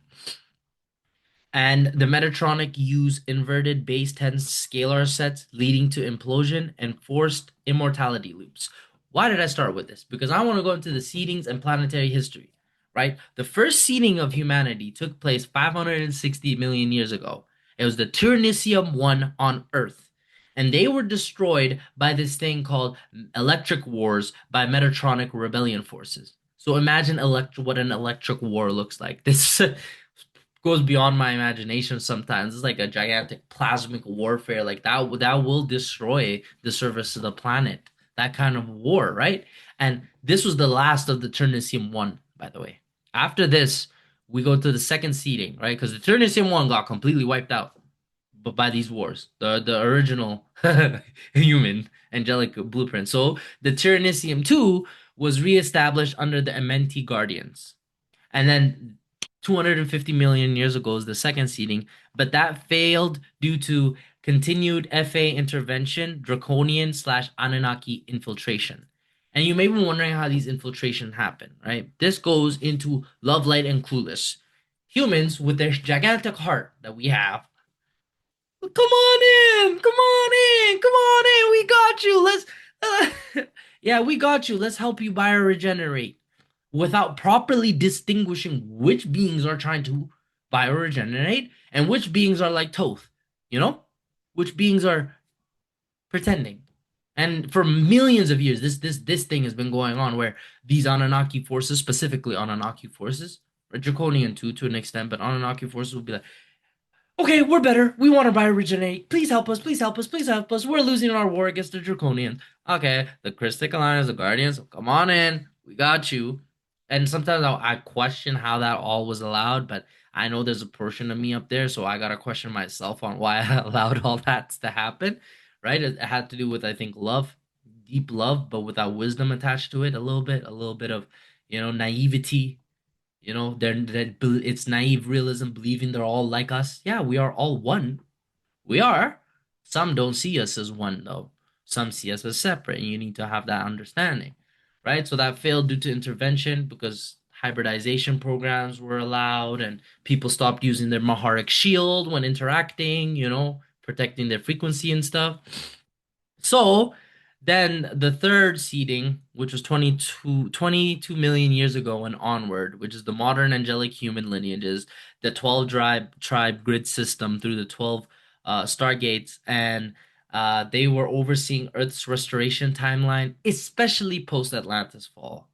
And the Metatronic use inverted base 10 scalar sets leading to implosion and forced immortality loops. Why did I start with this? Because I want to go into the seedings and planetary history, right? The first seeding of humanity took place 560 million years ago. It was the Tyrannium 1 on Earth. And they were destroyed by this thing called electric wars by Metatronic rebellion forces. So imagine what an electric war looks like. This goes beyond my imagination sometimes. It's like a gigantic plasmic warfare like that will destroy the surface of the planet. That kind of war, right? And this was the last of the Ternicium 1, by the way. After this, we go to the second seeding, right? Because the Ternicium 1 got completely wiped out but by these wars. The original human angelic blueprint. So the Ternicium 2 was reestablished under the Amenti Guardians. And then 250 million years ago is the second seeding, but that failed due to continued FA intervention, draconian slash Anunnaki infiltration. And you may be wondering how these infiltration happen, right? This goes into love, light, and clueless. Humans with their gigantic heart that we have. Come on in, come on in, come on in. We got you. Yeah, we got you. Let's help you bioregenerate without properly distinguishing which beings are trying to bioregenerate and which beings are like Toth, you know? Which beings are pretending. And for millions of years, this thing has been going on where these Anunnaki forces, specifically Anunnaki forces, or Draconian too to an extent, but Anunnaki forces will be like, okay, we're better. We want to bioregenerate. Please help us. Please help us. Please help us. We're losing our war against the Draconians. Okay, the Christic Alliance, the Guardians, come on in. We got you. And sometimes I question how that all was allowed, but I know there's a portion of me up there, so I gotta question myself on why I allowed all that to happen. Right? It had to do with, I think, love, deep love, but without wisdom attached to it, a little bit of, naivety. It's naive realism, believing they're all like us. Yeah, we are all one. We are. Some don't see us as one, though. Some see us as separate, and you need to have that understanding, right? So that failed due to intervention because hybridization programs were allowed, and people stopped using their Maharic shield when interacting, protecting their frequency and stuff. So then the third seeding, which was 22 million years ago and onward, which is the modern angelic human lineages, the 12 tribe grid system through the 12 stargates, and they were overseeing Earth's restoration timeline, especially post Atlantis fall.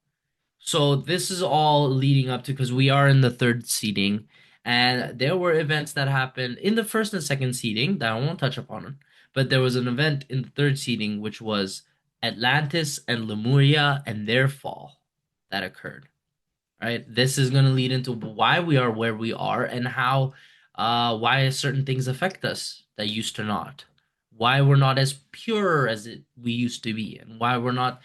So this is all leading up to, because we are in the third seeding, and there were events that happened in the first and second seeding that I won't touch upon, but there was an event in the third seeding which was Atlantis and Lemuria and their fall that occurred. Right? This is going to lead into why we are where we are and how why certain things affect us that used to not. Why we're not as pure as we used to be, and why we're not,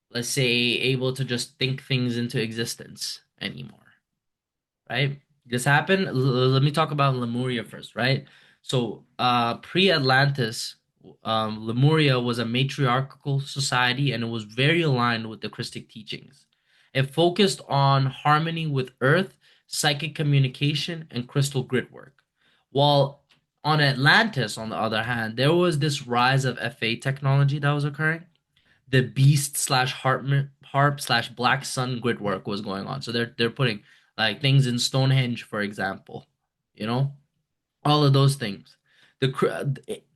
let's say, able to just think things into existence anymore, right? This happened. Let me talk about Lemuria first, right? So, pre-Atlantis, Lemuria was a matriarchal society, and it was very aligned with the Christic teachings. It focused on harmony with Earth, psychic communication, and crystal grid work. While on Atlantis, on the other hand, there was this rise of FA technology that was occurring. The beast slash harp slash black sun grid work was going on. So they're putting like things in Stonehenge, for example, you know, all of those things.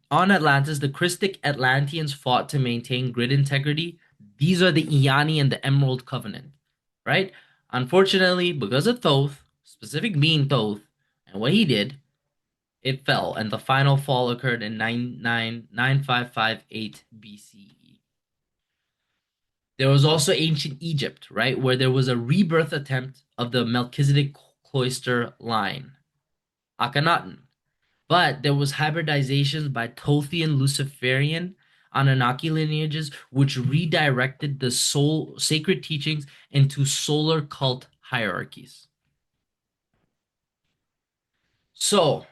On Atlantis, the Christic Atlanteans fought to maintain grid integrity. These are the Iani and the Emerald Covenant, right? Unfortunately, because of Thoth, specific being Thoth, and what he did, it fell, and the final fall occurred in 9558 BCE. There was also ancient Egypt, right, where there was a rebirth attempt of the Melchizedek cloister line, Akhenaten. But there was hybridizations by Thothian, Luciferian, Anunnaki lineages, which redirected the sacred teachings into solar cult hierarchies. So,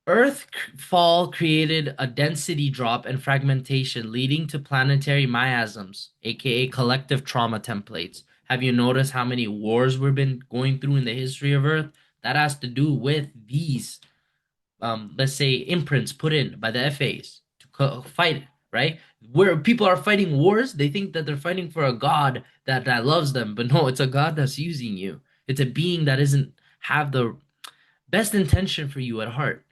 Earth fall created a density drop and fragmentation, leading to planetary miasms, aka collective trauma templates. Have you noticed how many wars we've been going through in the history of Earth? That has to do with these, let's say, imprints put in by the FAs to fight, right? Where people are fighting wars, they think that they're fighting for a god that loves them, but no, it's a god that's using you. It's a being that isn't have the best intention for you at heart.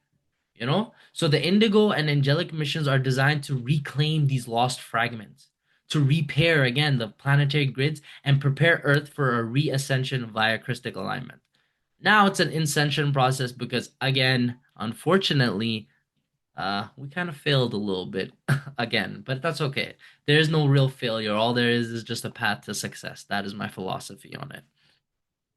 So the indigo and angelic missions are designed to reclaim these lost fragments, to repair again the planetary grids and prepare Earth for a reascension via Christic alignment. Now it's an ascension process because, again, unfortunately, we kind of failed a little bit again, but that's okay. There is no real failure. All there is just a path to success. That is my philosophy on it.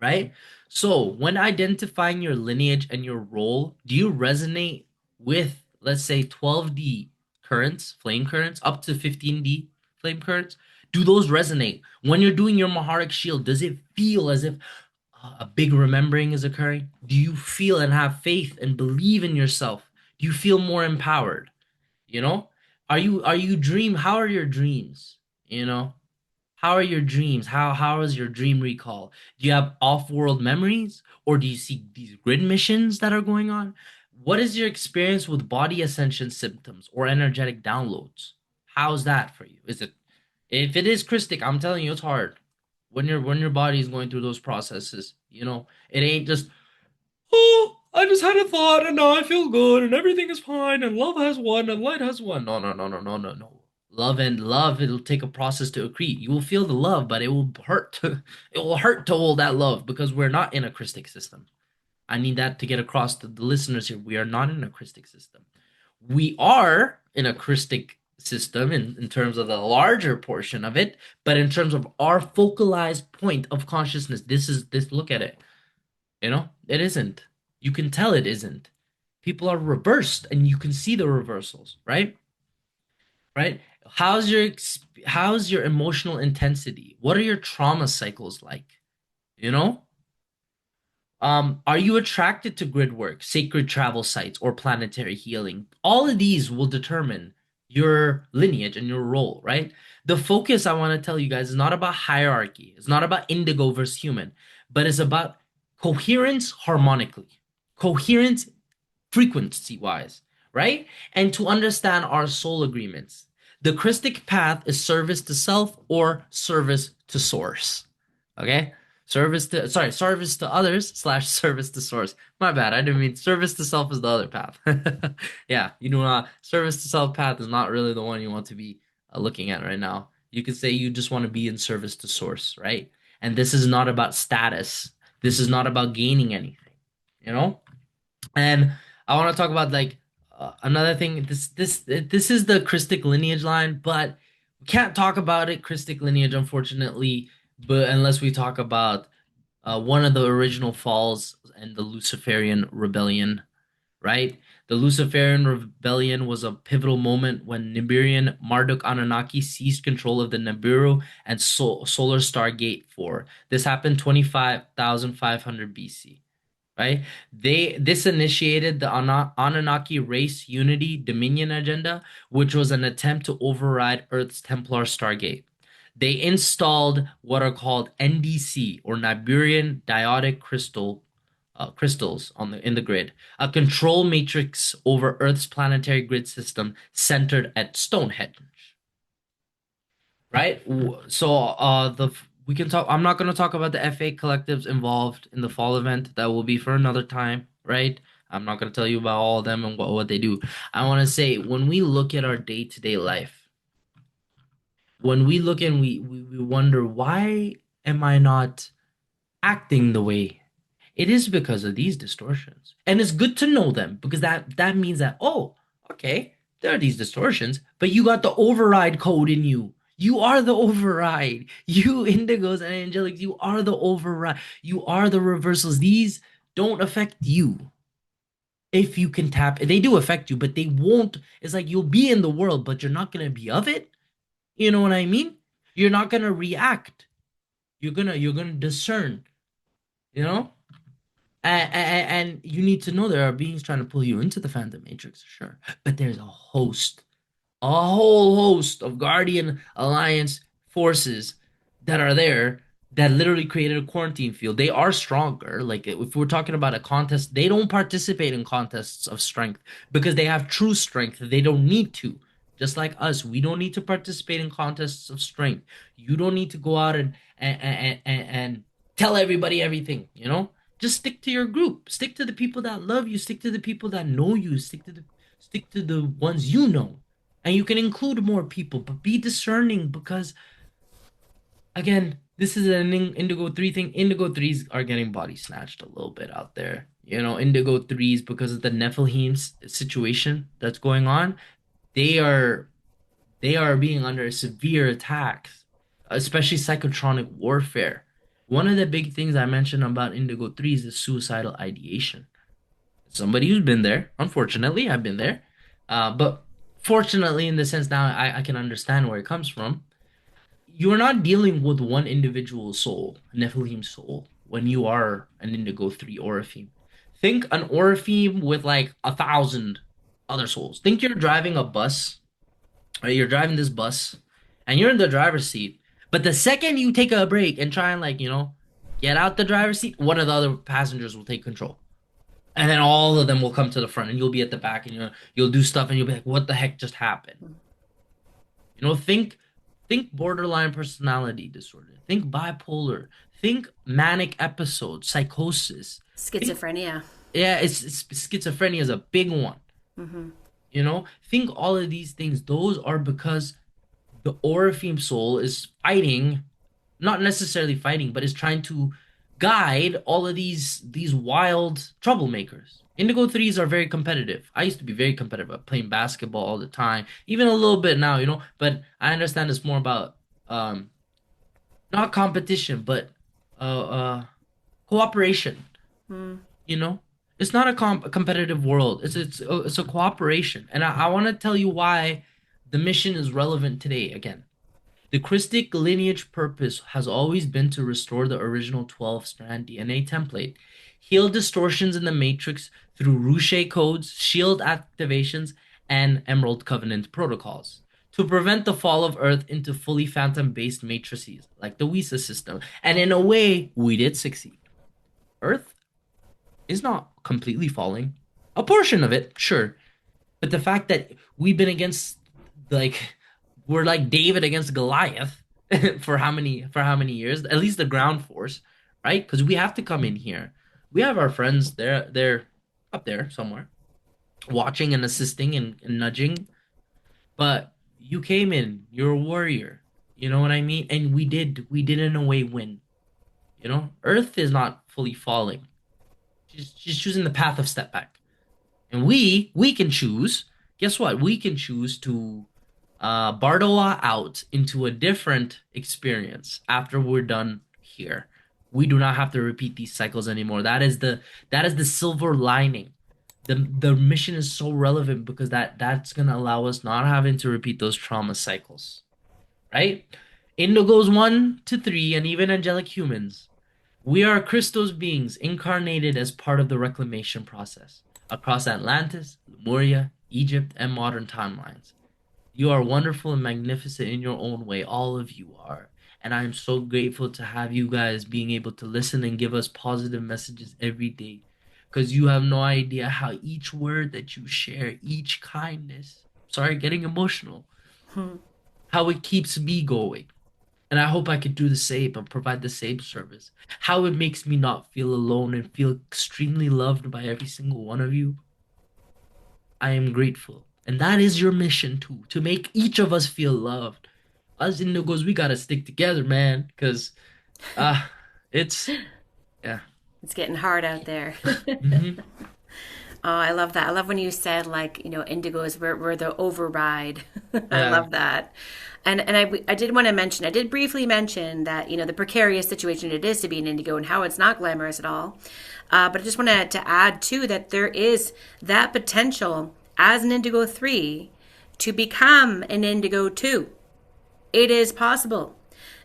Right? So when identifying your lineage and your role, do you resonate with, let's say, 12D currents, flame currents, up to 15D flame currents? Do those resonate? When you're doing your Maharic shield, does it feel as if a big remembering is occurring? Do you feel and have faith and believe in yourself? Do you feel more empowered? You know? Are you dream how are your dreams? You know? How are your dreams? How is your dream recall? Do you have off-world memories or do you see these grid missions that are going on? What is your experience with body ascension symptoms or energetic downloads? How's that for you? Is it if it is Christic, I'm telling you it's hard. When your body is going through those processes, it ain't just, oh, I just had a thought and now I feel good and everything is fine and love has won and light has won. No, no, no, no, no, no, no. Love, it'll take a process to accrete. You will feel the love, but it will hurt. It will hurt to hold that love because we're not in a Christic system. I need that to get across to the listeners here. We are not in a Christic system. We are in a Christic system in terms of the larger portion of it, but in terms of our focalized point of consciousness, this look at it. It isn't. You can tell it isn't. People are reversed and you can see the reversals, right? Right? How's your emotional intensity? What are your trauma cycles like? You know? Are you attracted to grid work, sacred travel sites, or planetary healing? All of these will determine your lineage and your role, right? The focus I want to tell you guys is not about hierarchy. It's not about indigo versus human, but it's about coherence harmonically, coherence frequency wise, right? And to understand our soul agreements. The Christic path is service to self or service to source. Okay? Service to others slash service to source. My bad. I didn't mean service to self is the other path. Yeah, service to self path is not really the one you want to be looking at right now. You could say you just want to be in service to source, right? And this is not about status. This is not about gaining anything, you know? And I want to talk about like another thing. This is the Christic lineage line, but we can't talk about it Christic lineage, unfortunately. But unless we talk about one of the original falls and the Luciferian rebellion, right? The Luciferian rebellion was a pivotal moment when Nibirian Marduk Anunnaki seized control of the Nibiru and Solar Star Gate 4. This happened 25,500 BC, right? This initiated the Anunnaki race unity dominion agenda, which was an attempt to override Earth's Templar Stargate. They installed what are called NDC or Nibirian Diotic crystals in the grid, a control matrix over Earth's planetary grid system centered at Stonehenge. Right? So the we can talk. I'm not going to talk about the FA collectives involved in the fall event. That will be for another time, right? I'm not going to tell you about all of them and what they do. I want to say when we look at our day-to-day life, when we look and we wonder why am I not acting the way it is because of these distortions. And it's good to know them because that means that, oh, okay, there are these distortions, but you got the override code in you. You are the override. You indigos and angelics, you are the override. You are the reversals. These don't affect you if you can tap. They do affect you, but they won't. It's like you'll be in the world, but you're not gonna be of it. You know what I mean? You're not gonna react. You're gonna discern, you know? And you need to know there are beings trying to pull you into the Phantom Matrix, sure. But there's a whole host of Guardian Alliance forces that are there that literally created a quarantine field. They are stronger. Like if we're talking about a contest, they don't participate in contests of strength because they have true strength. They don't need to. Just like us, we don't need to participate in contests of strength. You don't need to go out and tell everybody everything, you know? Just stick to your group. Stick to the people that love you. Stick to the people that know you. Stick to the ones you know. And you can include more people, but be discerning because again, this is an Indigo 3 thing. Indigo 3s are getting body snatched a little bit out there. Indigo 3s because of the Nephilim situation that's going on, they are they are being under severe attacks, especially psychotronic warfare. One of the big things I mentioned about Indigo 3s is suicidal ideation. Somebody who's been there, unfortunately, I've been there. But fortunately, in the sense now I can understand where it comes from. You're not dealing with one individual soul, Nephilim soul, when you are an Indigo 3 Orifeme. Think an Orifeme with like 1,000. other souls. Think you're driving a bus, or you're driving this bus, and you're in the driver's seat. But the second you take a break and try and like, get out the driver's seat, one of the other passengers will take control. And then all of them will come to the front and you'll be at the back and you'll do stuff and you'll be like, what the heck just happened? Think borderline personality disorder. Think bipolar. Think manic episodes, psychosis. Think, Schizophrenia. yeah, it's schizophrenia is a big one. Hmm. Think all of these things. Those are because the Orifeme soul is fighting, not necessarily fighting, but is trying to guide all of these wild troublemakers. Indigo threes are very competitive. I used to be very competitive, playing basketball all the time, even a little bit now, But I understand it's more about not competition, but cooperation. Mm. You know, it's not a competitive world. It's a cooperation, and I want to tell you why the mission is relevant today again. The Christic lineage purpose has always been to restore the original 12-strand DNA template, heal distortions in the matrix through Ruche codes, shield activations, and Emerald Covenant protocols, to prevent the fall of Earth into fully phantom-based matrices like the WISA system. And in a way, we did succeed. Earth is not completely falling. A portion of it, sure. But the fact that we've been against, like, we're like David against Goliath for how many years? At least the ground force, right? Because we have to come in here. We have our friends there, they're up there somewhere, watching and assisting and nudging. But you came in, you're a warrior. You know what I mean? And we did in a way win. Earth is not fully falling. She's choosing the path of step back. And we can choose. Guess what? We can choose to Bardoa out into a different experience after we're done here. We do not have to repeat these cycles anymore. That is the silver lining. The mission is so relevant because that's gonna allow us not having to repeat those trauma cycles, right? Indigos 1 to 3 and even angelic humans. We are Christos beings incarnated as part of the reclamation process across Atlantis, Lemuria, Egypt, and modern timelines. You are wonderful and magnificent in your own way. All of you are. And I am so grateful to have you guys being able to listen and give us positive messages every day. Because you have no idea how each word that you share, each kindness, sorry, getting emotional, Hmm. how it keeps me going. And I hope I could do the same and provide the same service. How it makes me not feel alone and feel extremely loved by every single one of you. I am grateful. And that is your mission too, to make each of us feel loved. Us Indigos, we gotta stick together, man. Cause it's yeah. It's getting hard out there. Hmm. Oh, I love that. I love when you said, like, indigos, we're the override. I Yeah. love that. And I did want to mention, I did briefly mention that, the precarious situation it is to be an indigo and how it's not glamorous at all. But I just wanted to add, too, that there is that potential as an indigo 3 to become an indigo 2. It is possible.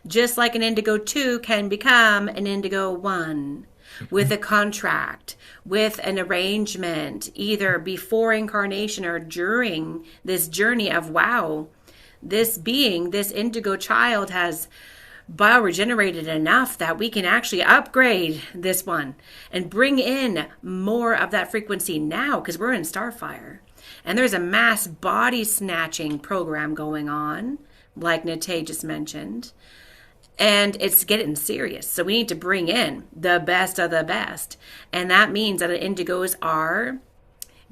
Just like an indigo 2 can become an indigo 1 with a contract, with an arrangement, either before incarnation or during this journey of, wow, this being, this indigo child has bioregenerated enough that we can actually upgrade this one and bring in more of that frequency now, because we're in Starfire. And there's a mass body snatching program going on, like Nate just mentioned. And it's getting serious. So we need to bring in the best of the best. And that means that the indigos are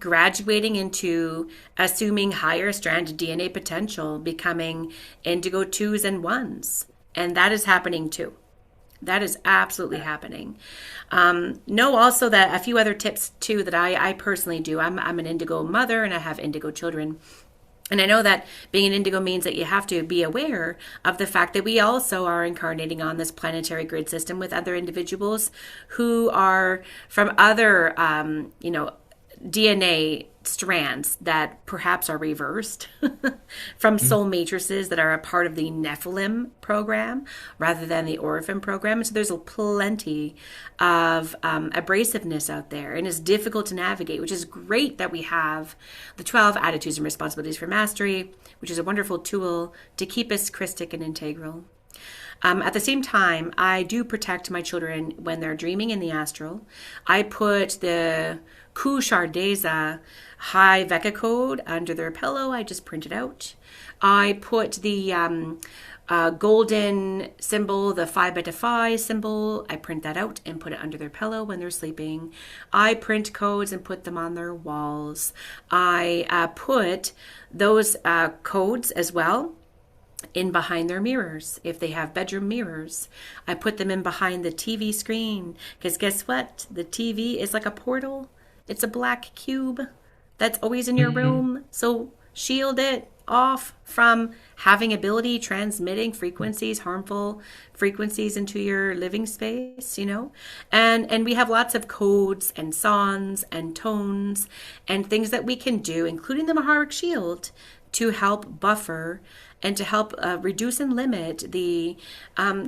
graduating into assuming higher stranded DNA potential, becoming indigo 2s and 1s. And that is happening too. That is absolutely happening. Know also that a few other tips too that I personally do. I'm an indigo mother and I have indigo children. And I know that being an indigo means that you have to be aware of the fact that we also are incarnating on this planetary grid system with other individuals who are from other, DNA strands that perhaps are reversed from soul matrices that are a part of the Nephilim program rather than the Orphan program. And so there's plenty of abrasiveness out there, and it's difficult to navigate, which is great that we have the 12 attitudes and responsibilities for mastery, which is a wonderful tool to keep us Christic and integral. At the same time, I do protect my children when they're dreaming in the astral. I put the Kushardeza high Veka code under their pillow. I just print it out. I put the golden symbol, the Phi Beta Phi symbol, I print that out and put it under their pillow when they're sleeping. I print codes and put them on their walls. I put those codes as well in behind their mirrors. If they have bedroom mirrors, I put them in behind the TV screen, because guess what? The TV is like a portal. It's a black cube that's always in your room. So shield it off from having ability transmitting frequencies, harmful frequencies into your living space, and we have lots of codes and songs and tones and things that we can do, including the Maharic shield, to help buffer and to help reduce and limit the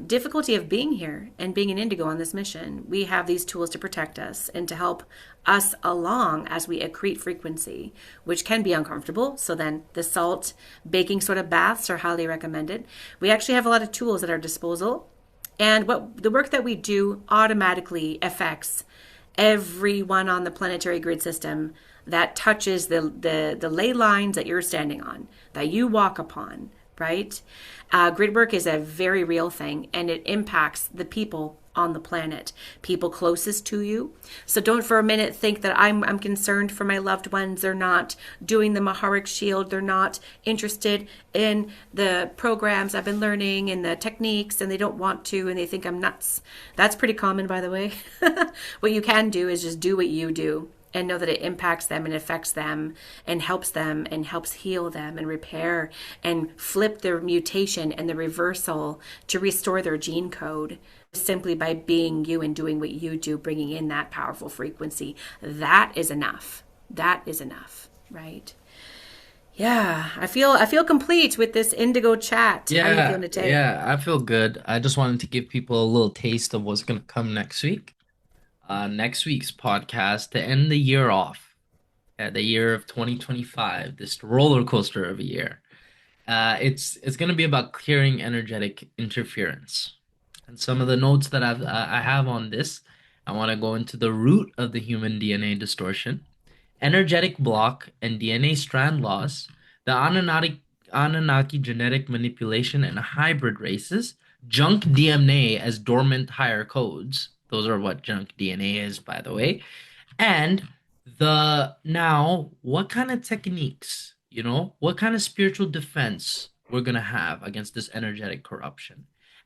difficulty of being here and being an indigo on this mission. We have these tools to protect us and to help us along as we accrete frequency, which can be uncomfortable. So then the salt baking soda baths are highly recommended. We actually have a lot of tools at our disposal. And the work that we do automatically affects everyone on the planetary grid system that touches the ley lines that you're standing on, that you walk upon, right? Grid work is a very real thing, and it impacts the people on the planet, people closest to you. So don't for a minute think that I'm concerned for my loved ones. They're not doing the Maharic shield. They're not interested in the programs I've been learning and the techniques, and they don't want to, and they think I'm nuts. That's pretty common, by the way. What you can do is just do what you do and know that it impacts them and affects them and helps heal them and repair and flip their mutation and the reversal to restore their gene code simply by being you and doing what you do, bringing in that powerful frequency. That is enough. That is enough, right? Yeah, I feel complete with this indigo chat. How are you feeling today? Yeah, I feel good. I just wanted to give people a little taste of what's going to come next week. Next week's podcast to end the year off, the year of 2025, this roller coaster of a year. It's going to be about clearing energetic interference. And some of the notes that I have on this, I want to go into the root of the human DNA distortion, energetic block and DNA strand loss, the Anunnaki genetic manipulation and hybrid races, junk DNA as dormant higher codes. Those are what junk DNA is, by the way. And what kind of techniques, what kind of spiritual defense we're going to have against this energetic corruption.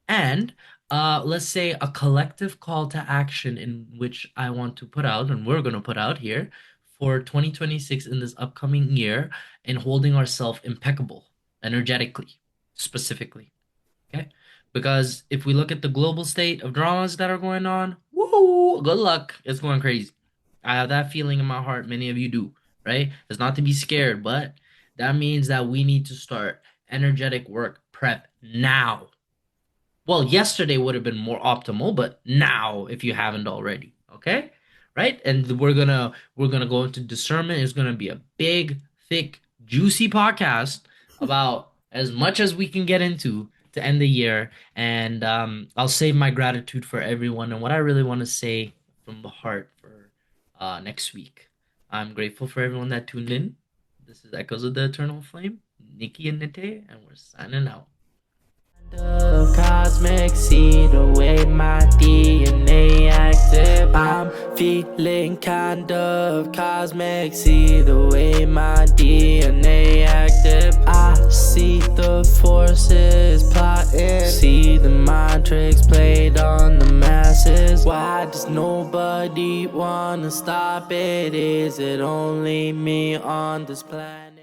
And let's say a collective call to action in which I want to put out, and we're going to put out here for 2026 in this upcoming year, in holding ourselves impeccable energetically, specifically. Okay? Because if we look at the global state of dramas that are going on, woo, good luck. It's going crazy. I have that feeling in my heart. Many of you do, right? It's not to be scared, but that means that we need to start energetic work prep now. Well, yesterday would have been more optimal, but now, if you haven't already, okay? Right? And we're gonna go into discernment. It's gonna be a big, thick, juicy podcast about as much as we can get into to end the year, and I'll save my gratitude for everyone and what I really want to say from the heart for next week. I'm grateful for everyone that tuned in. This is Echoes of the Eternal Flame, Nikki and Nite, and we're signing out. Of cosmic, see the way my DNA active. I'm feeling kind of cosmic, see the way my DNA active. I see the forces plotting, see the mind tricks played on the masses. Why does nobody wanna stop it? Is it only me on this planet?